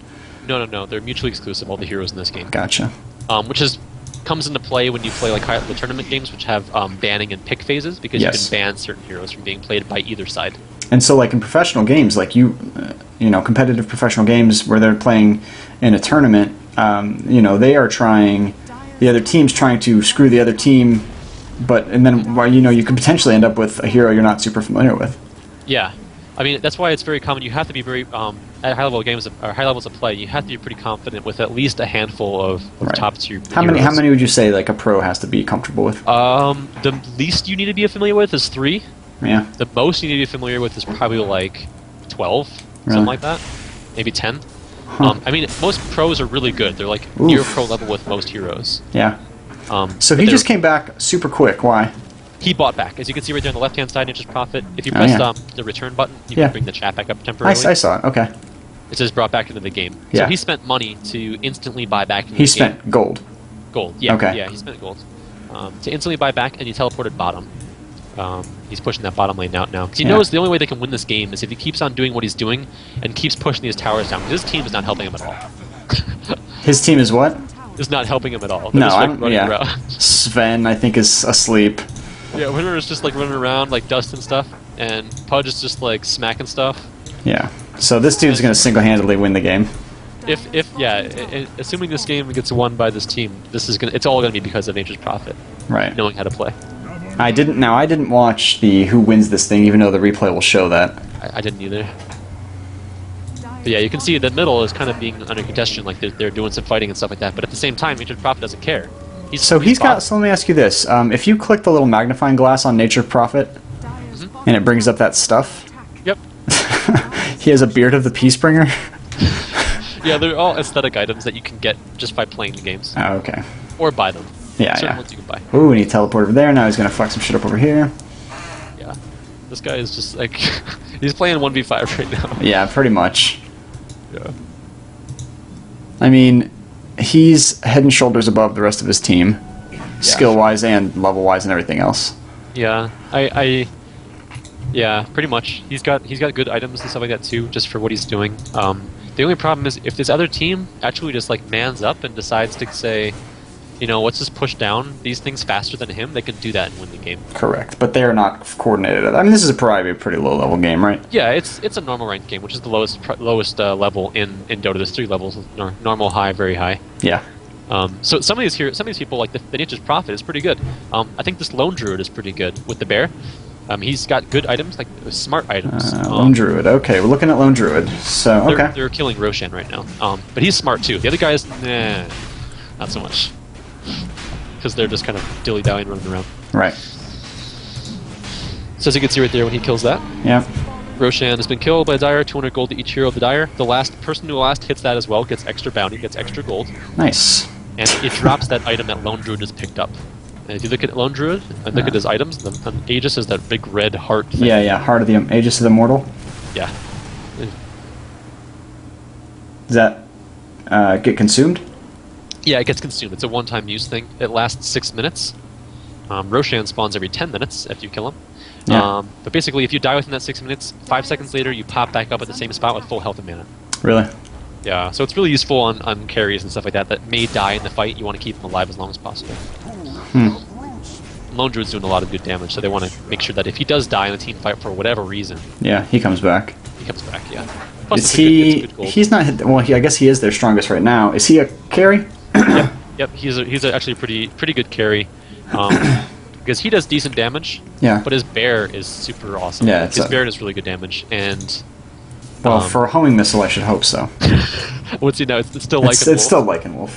No. They're mutually exclusive. All the heroes in this game. Gotcha. Which comes into play when you play like the tournament games, which have banning and pick phases, because you can ban certain heroes from being played by either side. And so, like in professional games, like competitive professional games where they're playing in a tournament, they are the other team's trying to screw the other team, and then you could potentially end up with a hero you're not super familiar with. Yeah. I mean, that's why it's very common. You have to be very at high levels of play. You have to be pretty confident with at least a handful of top tier heroes. How many would you say like a pro has to be comfortable with? The least you need to be familiar with is 3. Yeah. The most you need to be familiar with is probably like 12, something like that, maybe 10. Huh. I mean, most pros are really good. They're like near pro level with most heroes. Yeah. So he just came back super quick. Why? He bought back. As you can see right there on the left-hand side, Nature's Prophet, if you press the return button, you can bring the chat back up temporarily. I saw it, okay. It says brought back into the game. Yeah. So he spent money to instantly buy back into the game. He spent gold. Gold, yeah. Okay. Yeah, he spent gold. To instantly buy back, and he teleported bottom. He's pushing that bottom lane out now. Because he knows the only way they can win this game is if he keeps on doing what he's doing and keeps pushing these towers down. Because his team is not helping him at all. His team is what? Is not helping him at all. They're Sven, I think, is asleep. Yeah, Winter is just like running around like dust and stuff, and Pudge is just like smacking stuff. Yeah. So this dude's going to single-handedly win the game. Assuming this game gets won by this team, it's all gonna be because of Nature's Prophet. Right. Knowing how to play. I didn't watch the who wins this thing, even though the replay will show that. I didn't either. But yeah, you can see the middle is kind of being under congestion, like they're doing some fighting and stuff like that. But at the same time, Nature's Prophet doesn't care. So let me ask you this: if you click the little magnifying glass on Nature Prophet, and it brings up that stuff. Yep. He has a beard of the Peacebringer. Yeah, they're all aesthetic items that you can get just by playing the games. Oh, okay. Or buy them. Yeah, Certain ones you can buy. Ooh, and he teleported over there. Now he's gonna fuck some shit up over here. Yeah. This guy is just like he's playing 1v5 right now. Yeah, pretty much. Yeah. I mean, he's head and shoulders above the rest of his team, skill-wise and level-wise and everything else. Yeah, yeah, pretty much. He's got good items and stuff like that too, just for what he's doing. The only problem is if this other team actually just like mans up and decides to say, let's just push down these things faster than him, they can do that and win the game. Correct, but they are not coordinated. I mean, this is probably a pretty low-level game, right? Yeah, it's a normal ranked game, which is the lowest level in Dota. There's 3 levels: normal, high, very high. Yeah. So some of these people, like the Nature's Prophet, is pretty good. I think this Lone Druid is pretty good with the bear. He's got good items, like smart items. Lone Druid. Okay, we're looking at Lone Druid. So okay. They're killing Roshan right now. But he's smart too. The other guys, not so much. Because they're just kind of dilly-dallying running around. Right. So as you can see right there when he kills that. Yeah. Roshan has been killed by Dire, 200 gold to each hero of the Dire. The last person who hits that as well gets extra bounty, gets extra gold. Nice. And it drops that item that Lone Druid has picked up. And if you look at Lone Druid and look at his items, the Aegis is that big red heart thing. Yeah, Heart of the Aegis of the Immortal. Yeah. Does that get consumed? Yeah, it gets consumed. It's a one-time use thing. It lasts 6 minutes. Roshan spawns every 10 minutes after you kill him. Yeah. But basically, if you die within that 6 minutes, 5 seconds later, you pop back up at the same spot with full health and mana. Really? Yeah, so it's really useful on carries and stuff like that may die in the fight. You want to keep them alive as long as possible. Lone Druid's doing a lot of good damage, so they want to make sure that if he does die in a team fight for whatever reason... Yeah, he comes back. He comes back, yeah. Plus Is he... good gold. He's not... Well, I guess he is their strongest right now. Is he a carry? Yep. He's actually a pretty good carry. Because he does decent damage, Yeah. but his bear is super awesome. Yeah, his bear does really good damage, and... Well, for a homing missile, I should hope so. Let's see now, it's still Lycan It's still Lycan Wolf.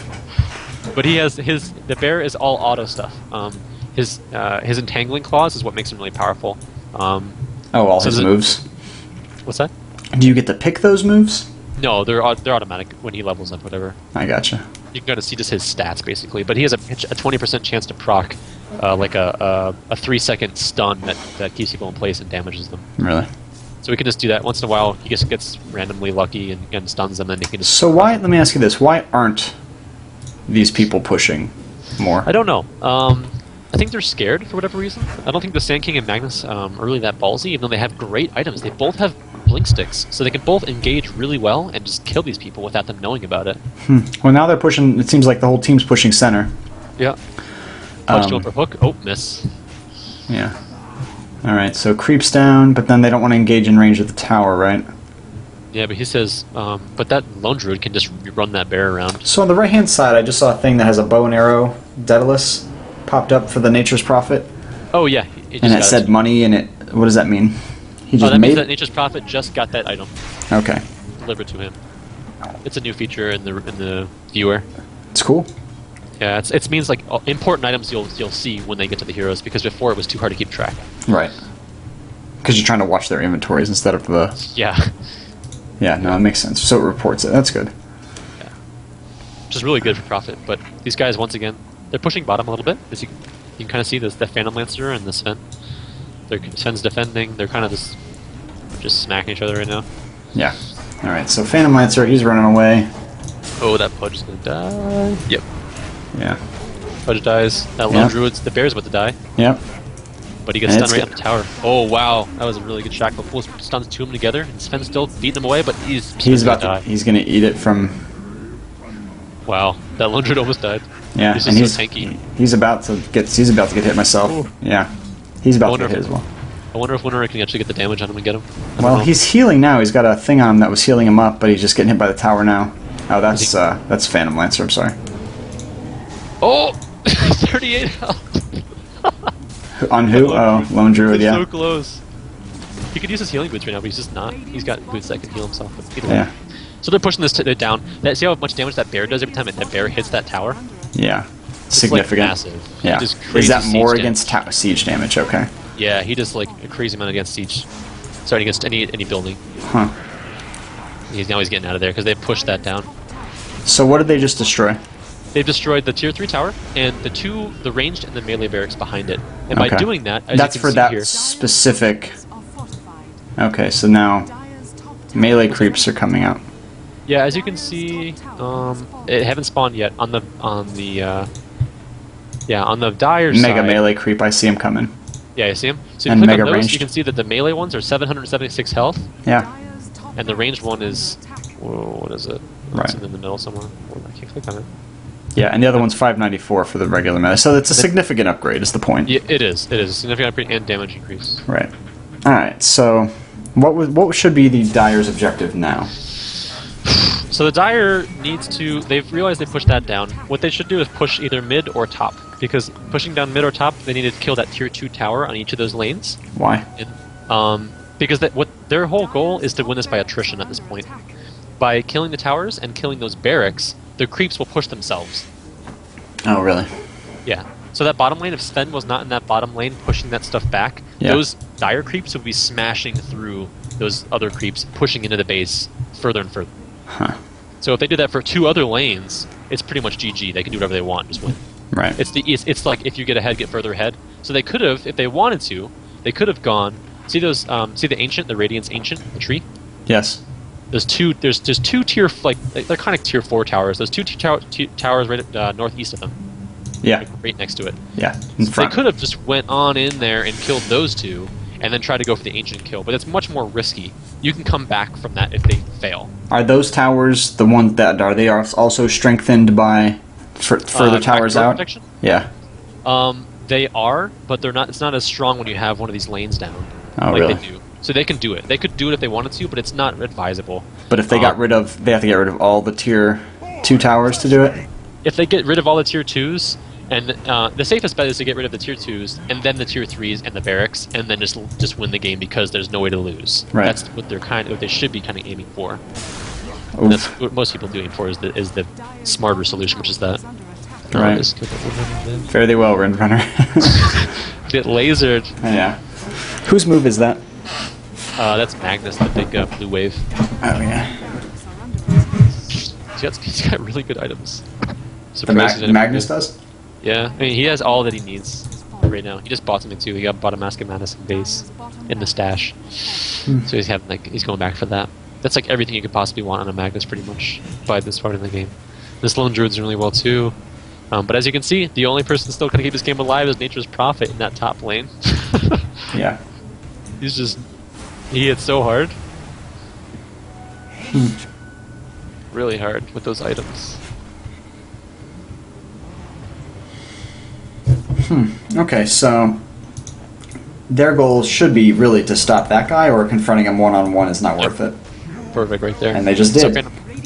But he has the bear is all auto stuff. His entangling claws is what makes him really powerful. All his moves. What's that? Do you get to pick those moves? No, they're automatic when he levels up. Whatever. I gotcha. You can kind of see just his stats basically, but he has a 20% chance to proc like a 3-second stun that keeps people in place and damages them. Really? So we can just do that once in a while. He just gets randomly lucky and stuns them, and he can just. So why? Let me ask you this: why aren't these people pushing more? I don't know. I think they're scared for whatever reason. I don't think the Sand King and Magnus are really that ballsy, even though they have great items. They both have blink sticks, so they can both engage really well and just kill these people without them knowing about it. Well, now they're pushing. It seems like the whole team's pushing center. Yeah. Punch over hook. Oh, miss. Yeah. All right. So creeps down, but then they don't want to engage in range of the tower, right? Yeah, but he says, but that Lone Druid can just run that bear around. So on the right-hand side, I just saw a thing that has a bow and arrow, Daedalus, popped up for the Nature's Prophet. Oh yeah, and it said money, and it. What does that mean? He just that means that Nature's Prophet just got that item. Okay. Delivered to him. It's a new feature in the viewer. It's cool. Yeah, it means like important items you'll see when they get to the heroes, because before it was too hard to keep track. Right. Because you're trying to watch their inventories instead of the. Yeah. Yeah, no, it makes sense. So it reports it. That's good. Yeah. Which is really good for Prophet, but these guys, once again, they're pushing bottom a little bit. As you can kind of see the Phantom Lancer and the Sven. Sven's defending. They're kind of just smacking each other right now. Yeah. All right. So Phantom Lancer, he's running away. Oh, that Pudge is gonna die. Yep. Yeah. Pudge dies. That Lone Druid's the bear's about to die. Yep. But he gets stunned right on the tower. Oh wow, that was a really good shot. But pulls stuns two of them together, and Sven's still beating him away, but he's about to die. He's gonna eat it from. Wow, that Lone Druid almost died. Yeah, he's and so tanky. He's about to get hit myself. Ooh. Yeah, he's about to get hit as well. I wonder if Winter can actually get the damage on him and get him. Well, he's healing now. He's got a thing on him that was healing him up, but he's just getting hit by the tower now. Oh, that's Phantom Lancer. I'm sorry. Oh, 38 health. On who? Oh, Lone Druid. Yeah. So close. He could use his healing boots right now, but he's just not. He's got boots that can heal himself. Yeah. So they're pushing this down. See how much damage that bear does every time that bear hits that tower? Yeah. Significant. Like massive. Yeah. Is that more against siege damage? Okay. Yeah, he does like a crazy amount against siege. Sorry, against any building. Huh. He's getting out of there because they pushed that down. So what did they just destroy? They've destroyed the tier 3 tower and the ranged and the melee barracks behind it. And by doing that, that's for that specific. Okay, so now melee creeps are coming out. Yeah, as you can see, it haven't spawned yet on the dire Mega side. Melee creep, I see him coming. Yeah, you see him. So if you click on those, you can see that the melee ones are 776 health. Yeah. And the ranged one is, what is it? Right. It's in the middle somewhere. I can't click on it. Yeah, and the other one's 594 for the regular melee. So it's a significant upgrade, is the point. Yeah, it is. It is a significant upgrade and damage increase. Right. All right. So, what should be the Dire's objective now? So the Dire needs to. They've realized they pushed that down. What they should do is push either mid or top, because pushing down mid or top, they need to kill that tier 2 tower on each of those lanes. Why? And, because what their whole goal is to win this by attrition at this point. By killing the towers and killing those barracks, the creeps will push themselves. Oh, really? Yeah. So that bottom lane, if Sven was not in that bottom lane pushing that stuff back, those Dire creeps would be smashing through those other creeps, pushing into the base further and further. Huh. So if they did that for 2 other lanes, it's pretty much GG. They can do whatever they want, just win. Right. It's like if you get ahead, get further ahead. So they could have, if they wanted to, they could have gone. See those? See the ancient, the Radiance Ancient, the tree. Yes. There's 2 tier, like they're kind of tier 4 towers. There's 2 towers right northeast of them. Yeah. Like right next to it. Yeah. So they could have just went on in there and killed those 2, and then try to go for the ancient kill. But it's much more risky. You can come back from that if they fail. Are those towers the ones that are they also strengthened by further towers out? Protection? Yeah. They are, but they're not. It's not as strong when you have one of these lanes down. Oh, like really? They do. So they can do it. They could do it if they wanted to, but it's not advisable. But if they they have to get rid of all the tier 2 towers to do it? If they get rid of all the tier 2s, and the safest bet is to get rid of the tier 2s, and then the tier 3s and the barracks, and then just win the game because there's no way to lose. Right. That's what what they should be kind of aiming for. And that's what most people do aim for is the smarter solution, which is that. Right. Fare thee well, Windrunner. Get lasered. Yeah. Whose move is that? That's Magnus, the big blue wave. Oh, yeah. He's got really good items. Magnus does? Yeah, I mean, he has all that he needs right now. He just bought something too. He bought a Mask of Madness and base in the stash. So he's going back for that. That's like everything you could possibly want on a Magnus pretty much by this part in the game. This Lone Druid's doing really well too. But as you can see, the only person still going to keep this game alive is Nature's Prophet in that top lane. Yeah. He hit so hard. Really hard with those items. Okay, so their goal should be really to stop that guy, or confronting him one-on-one is not worth it. Perfect right there. And they just did. So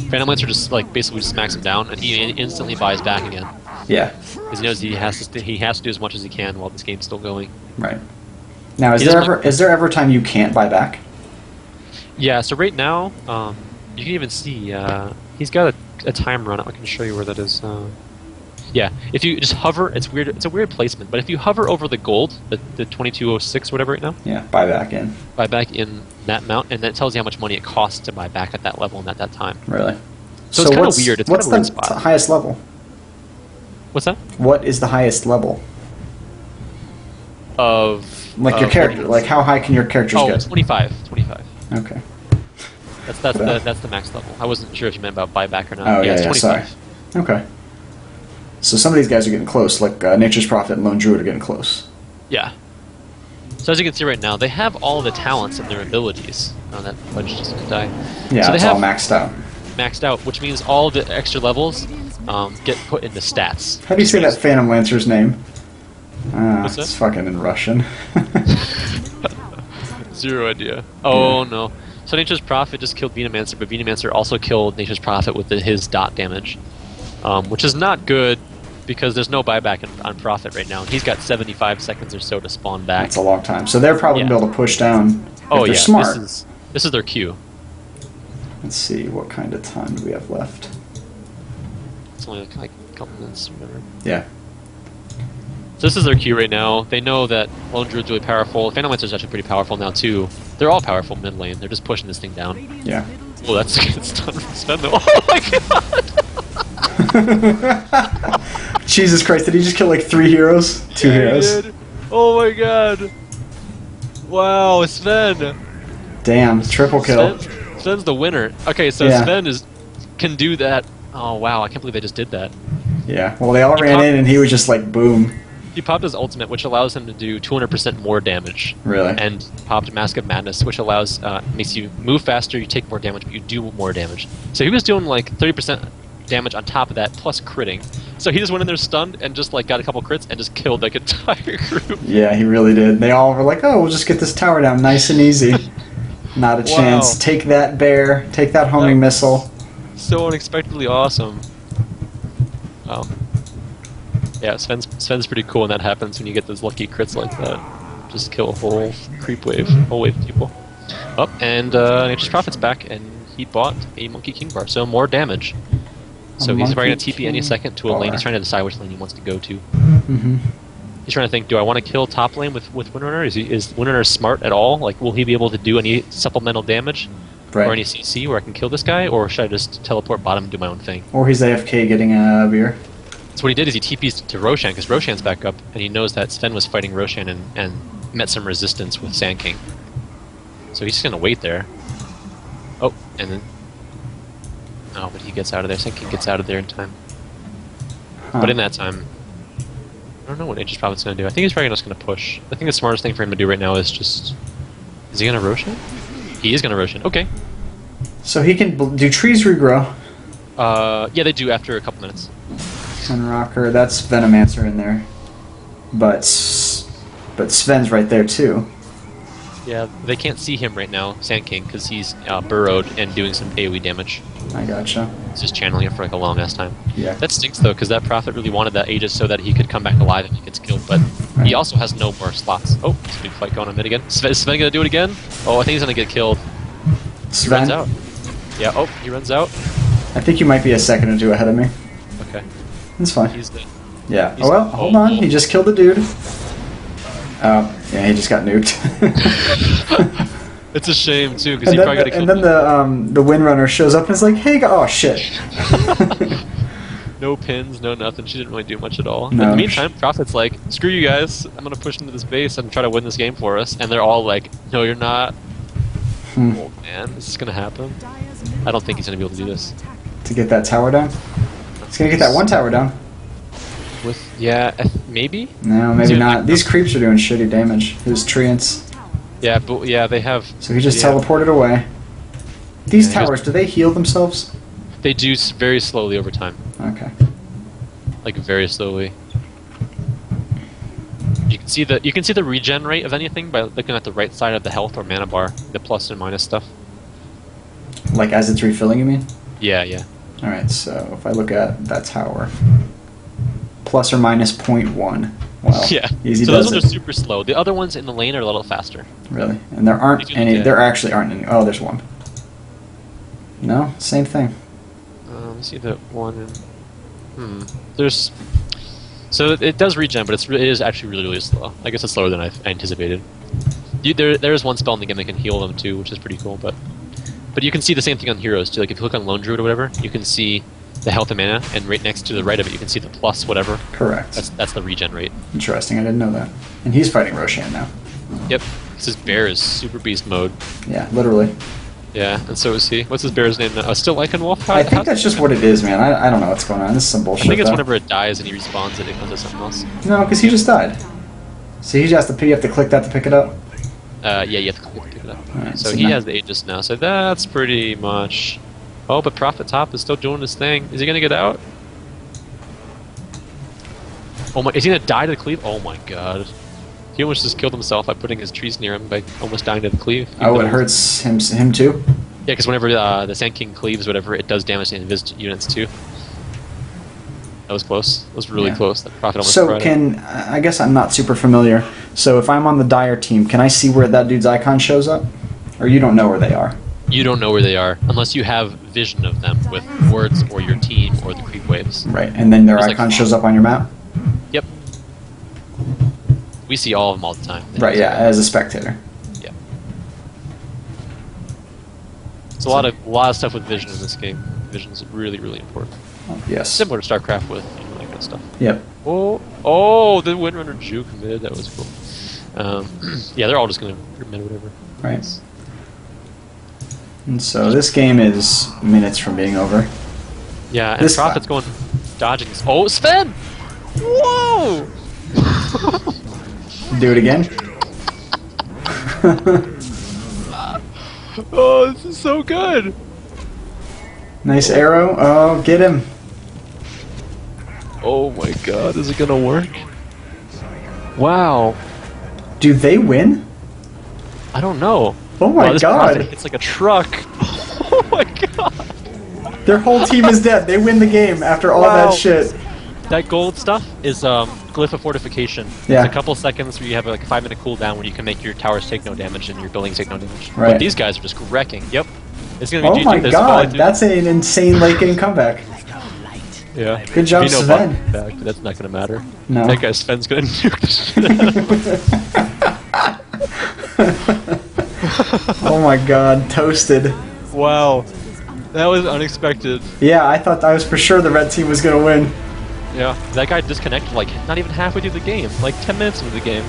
Phantom Lancer just basically just smacks him down, and he instantly buys back again. Yeah. Because he knows he has to do as much as he can while this game's still going. Right. Now, is there ever a time you can't buy back? Yeah. So right now, you can even see he's got a time run. I can show you where that is. Yeah, if you just hover, it's weird. It's a weird placement, but if you hover over the gold, the 2206 whatever right now. Yeah, buy back in. Buy back in that amount, and that tells you how much money it costs to buy back at that level and at that time. Really? So it's kind of weird. It's what's kind of a weird the spot. highest level? What's that? What is the highest level of your character? Like how high can your characters go? get? 25. Okay. That's the max level. I wasn't sure if you meant about buyback or not. Oh yeah, yeah, it's sorry. Okay. So some of these guys are getting close, like Nature's Prophet and Lone Druid are getting close. Yeah. So as you can see right now, they have all the talents and their abilities. Oh, that fudge just gonna die. Yeah, so it's all maxed out. Maxed out, which means all the extra levels get put into stats. How do you say that Phantom Lancer's name? What's that? It's fucking in Russian. Zero idea. Oh no. So Nature's Prophet just killed Venomancer, but Venomancer also killed Nature's Prophet with his dot damage, which is not good because there's no buyback on Prophet right now. He's got 75 seconds or so to spawn back. That's a long time. So they're probably going to be able to push down if they're smart. This is their cue. Let's see, what kind of time do we have left? It's only like a couple minutes or whatever. Yeah. So this is their cue right now. They know that Lone Druid's really powerful. Phantom Lancer's actually pretty powerful now too. They're all powerful mid lane. They're just pushing this thing down. Yeah. Oh, that's a good stun from Sven though. Oh my god! Jesus Christ, did he just kill like 3 heroes? 2 heroes? He did. Oh my god! Wow, Sven! Damn, triple kill. Sven's the winner. Okay, so Sven can do that. Oh wow, I can't believe they just did that. Yeah, well they all ran in and he was just like boom. He popped his ultimate, which allows him to do 200% more damage. Really? And popped Mask of Madness, which allows makes you move faster, you take more damage, but you do more damage. So he was doing like 30% damage on top of that, plus critting. So he just went in there stunned and just like got a couple crits and just killed like entire group. Yeah, he really did. They all were like, "Oh, we'll just get this tower down nice and easy." Not a chance. Take that bear. Take that homing missile. So unexpectedly awesome. Oh. Yeah, Sven's pretty cool when that happens, when you get those lucky crits like that. Just kill a whole creep wave, whole wave of people. Oh, and Nature's Prophet's back, and he bought a Monkey King bar, so more damage. So he's probably going to TP any second to a lane. He's trying to decide which lane he wants to go to. Mm-hmm. He's trying to think, do I want to kill top lane with Windrunner? Is Windrunner smart at all? Like, will he be able to do any supplemental damage? Right. Or any CC where I can kill this guy? Or should I just teleport bottom and do my own thing? Or he's AFK getting a beer. So what he did is he TP's to Roshan, because Roshan's back up, and he knows that Sven was fighting Roshan and met some resistance with Sand King. So he's just going to wait there. Oh, and then... Oh, but he gets out of there. Sand King gets out of there in time. But in that time, I don't know what Aegis Prophet's going to do. I think he's probably just going to push. I think the smartest thing for him to do right now is just... Is he going to Roshan? He is going to Roshan. Okay. So he can... Do trees regrow? Yeah, they do after a couple minutes. And Rocker, that's Venomancer in there. But Sven's right there too. Yeah, they can't see him right now, Sand King, because he's burrowed and doing some AoE damage. I gotcha. He's just channeling it for like a long ass time. Yeah. That stinks though, because that Prophet really wanted that Aegis so that he could come back alive if he gets killed, but he also has no more slots. Oh, there's a big fight going on mid again. Is Sven gonna do it again? Oh, I think he's gonna get killed. Sven? He runs out. Yeah, oh, he runs out. I think you might be a second or two ahead of me. Okay. That's fine. He's dead. Yeah. Oh well, hold on. He just killed the dude. Oh, yeah, he just got nuked. It's a shame too, because he probably got killed. And then the Windrunner shows up and is like, "Hey, oh shit." No pins, no nothing. She didn't really do much at all. No. In the meantime, Prophet's like, "Screw you guys! I'm gonna push into this base and try to win this game for us." And they're all like, "No, you're not." Oh man, this is gonna happen. I don't think he's gonna be able to do this. To get that tower down. He's gonna get that one tower down. With maybe. No, maybe not. These creeps are doing shitty damage. His treants. Yeah, but yeah, they have. So he just teleported away. These towers, do they heal themselves? They do very slowly over time. Okay. Like very slowly. You can see the regen rate of anything by looking at the right side of the health or mana bar, the plus and minus stuff. Like as it's refilling, you mean? Yeah, yeah. All right. So if I look at that tower, plus or minus 0.1. Well, yeah. Easy so does those it. ones are super slow. The other ones in the lane are a little faster. Really? And there aren't any. There actually aren't any. Oh, there's one. No, same thing. Let me see that one. There's. So it does regen, but it is actually really, really slow. I guess it's slower than I anticipated. There is one spell in the game that can heal them too, which is pretty cool. But you can see the same thing on heroes too. Like if you look on Lone Druid or whatever, you can see the health and mana, and right next to the right of it, you can see the plus whatever. Correct. That's the regen rate. Interesting. I didn't know that. And he's fighting Roshan now. Yep. His bear is super beast mode. Yeah, literally. Yeah, and so is he. What's his bear's name now? Still Lycanwolf? I think that's just what it is, man. I don't know what's going on. This is some bullshit. I think it's though. whenever it dies and he respawns it comes to something else. No, because he just died. So he just has to. You have to click that to pick it up. Yeah, you have to pick it up. Right, so he has the Aegis now, so that's pretty much... Oh, but Prophet Top is still doing his thing. Is he gonna get out? Oh my, is he gonna die to the cleave? Oh my god. He almost just killed himself by putting his trees near him by almost dying to the cleave. Oh, it hurts him too? Yeah, because whenever the Sand King cleaves, whatever, it does damage to invis units too. That was close. That was really close. That Prophet almost So I guess I'm not super familiar. So if I'm on the Dire team, can I see where that dude's icon shows up? Or you don't know where they are? You don't know where they are, unless you have vision of them with words or your team or the creep waves. Right, and then their icon shows up on your map? Yep. We see all of them all the time. Right, yeah, as a spectator. Yeah. It's a lot of stuff with vision in this game. Vision is really, really important. Oh, yes. Similar to StarCraft with that kind of stuff. Yep. Oh, the Windrunner juke mid. That was cool. Yeah, they're all just gonna mid whatever. Right. And so this game is minutes from being over. Yeah, and Prophet's going dodging. Oh, Sven! Whoa! Do it again. Oh, this is so good. Nice arrow. Oh, get him. Oh my god, is it gonna work? Wow. Do they win? I don't know. Oh my god. It's like a truck. Oh my god. Their whole team is dead. They win the game after all that shit. That gold stuff is Glyph of Fortification. Yeah. It's a couple seconds where you have like a 5-minute cooldown where you can make your towers take no damage and your buildings take no damage. Right. But these guys are just wrecking. Yep. It's gonna be Oh my god, that's an insane late game comeback. Yeah. Good job, Sven. Back, but that's not gonna matter. No. That guy Sven's gonna nuke the shit. Oh my god, toasted. Wow. That was unexpected. Yeah, I was for sure the red team was gonna win. Yeah, that guy disconnected like not even halfway through the game, like 10 minutes into the game.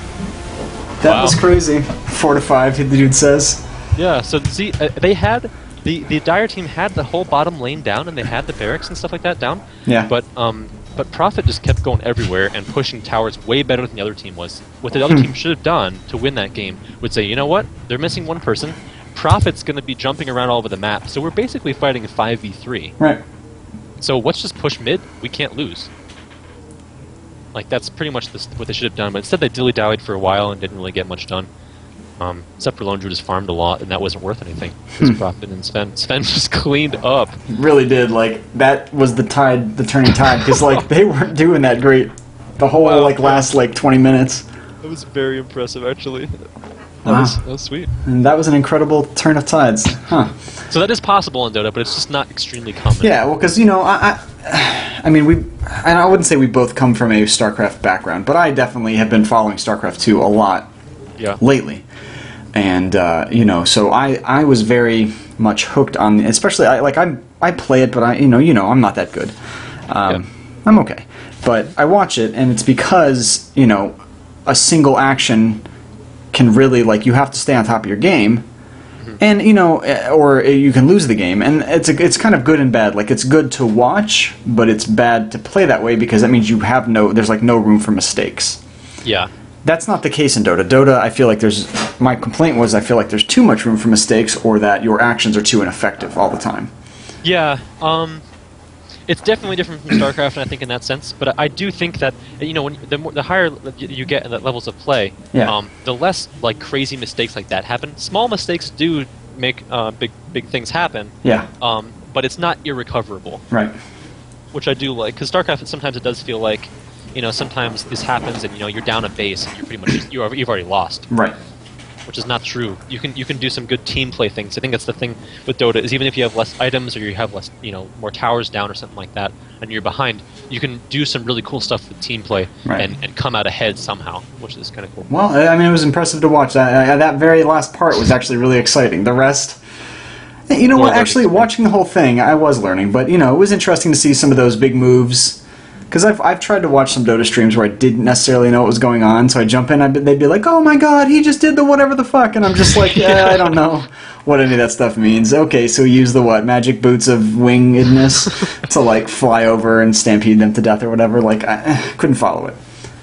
That was crazy. 4 to 5, the dude says. Yeah, so see, they had the Dire team had the whole bottom lane down, and they had the barracks and stuff like that down. Yeah. But but Profit just kept going everywhere and pushing towers way better than the other team was. What the other team should have done to win that game would say, you know what? They're missing one person. Profit's going to be jumping around all over the map, so we're basically fighting a 5v3. Right. So let's just push mid. We can't lose. Like, that's pretty much what they should have done, but instead they dilly-dallied for a while and didn't really get much done. Except for Lone Drew just farmed a lot, and that wasn't worth anything. Because Profit and Sven just cleaned up. Really did. Like, that was the turning tide, because, like, they weren't doing that great the whole, last, 20 minutes. That was very impressive, actually. That was sweet. And that was an incredible turn of tides. Huh. So that is possible in Dota, but it's just not extremely common. Yeah, well, because, I mean, I wouldn't say we both come from a StarCraft background, but I definitely have been following StarCraft 2 a lot lately. And, so I was very much hooked on, especially, I play it, but I'm not that good. I'm okay. But I watch it, and it's because, a single action can really, you have to stay on top of your game, and, or you can lose the game, and it's kind of good and bad. Like, it's good to watch, but it's bad to play that way, because that means there's, no room for mistakes. Yeah. That's not the case in Dota. Dota, I feel like my complaint was I feel like there's too much room for mistakes, or that your actions are too ineffective all the time. Yeah, it's definitely different from StarCraft, I think, in that sense. But I do think that, when the higher you get in the levels of play, the less, crazy mistakes like that happen. Small mistakes do make big things happen. Yeah. But it's not irrecoverable. Right. Which I do like, because StarCraft, sometimes it does feel like, sometimes this happens and, you're down a base and you're pretty much you've already lost. Right. Which is not true. You can do some good team play things. I think that's the thing with Dota, is even if you have less items or you have less, more towers down or something like that, and you're behind, you can do some really cool stuff with team play and come out ahead somehow, which is kind of cool. Well, I mean, it was impressive to watch. That very last part was actually really exciting. The rest, actually, watching the whole thing, I was learning, but, it was interesting to see some of those big moves. Because I've tried to watch some Dota streams where I didn't necessarily know what was going on, so I jump in, they'd be like, oh my god, he just did the whatever the fuck, and I'm just like, I don't know what any of that stuff means. Okay, so he used the magic boots of wingedness to, fly over and stampede them to death or whatever, I couldn't follow it.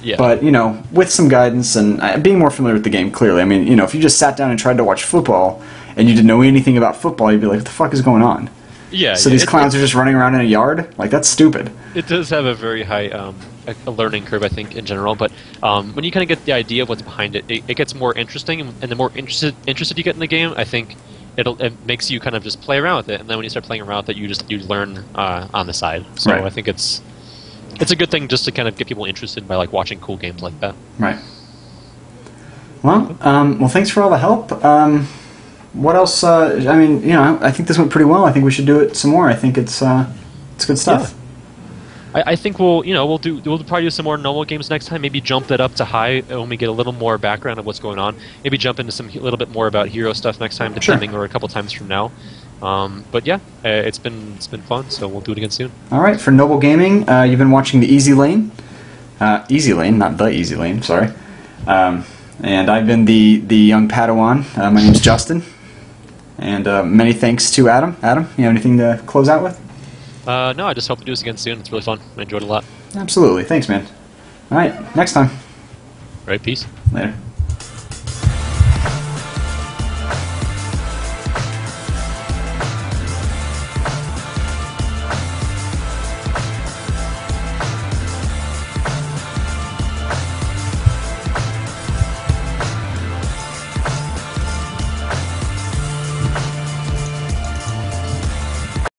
Yeah. But, with some guidance and being more familiar with the game, clearly, I mean, if you just sat down and tried to watch football, and you didn't know anything about football, you'd be like, what the fuck is going on? Yeah. So these clowns are just running around in a yard? That's stupid. It does have a very high a learning curve, I think, in general. But when you kind of get the idea of what's behind it, it gets more interesting. And the more interested you get in the game, I think it makes you kind of just play around with it. And then when you start playing around with it, you learn on the side. So I think it's a good thing just to kind of get people interested by watching cool games like that. Right. Well, thanks for all the help. What else? I mean, I think this went pretty well. I think we should do it some more. I think it's good stuff. Yeah. I think we'll probably do some more normal games next time. Maybe jump that up to high when we get a little more background of what's going on. Maybe jump into a little bit more about hero stuff next time, depending, or a couple times from now. But yeah, it's been fun. So we'll do it again soon. All right, for Noble Gaming, you've been watching the Easy Lane. Easy Lane, not the Easy Lane. Sorry. And I've been the young Padawan. My name's Justin. And many thanks to Adam. Adam, you have anything to close out with? No, I just hope to do this again soon. It's really fun. I enjoyed it a lot. Absolutely. Thanks, man. All right, next time. All right, peace. Later.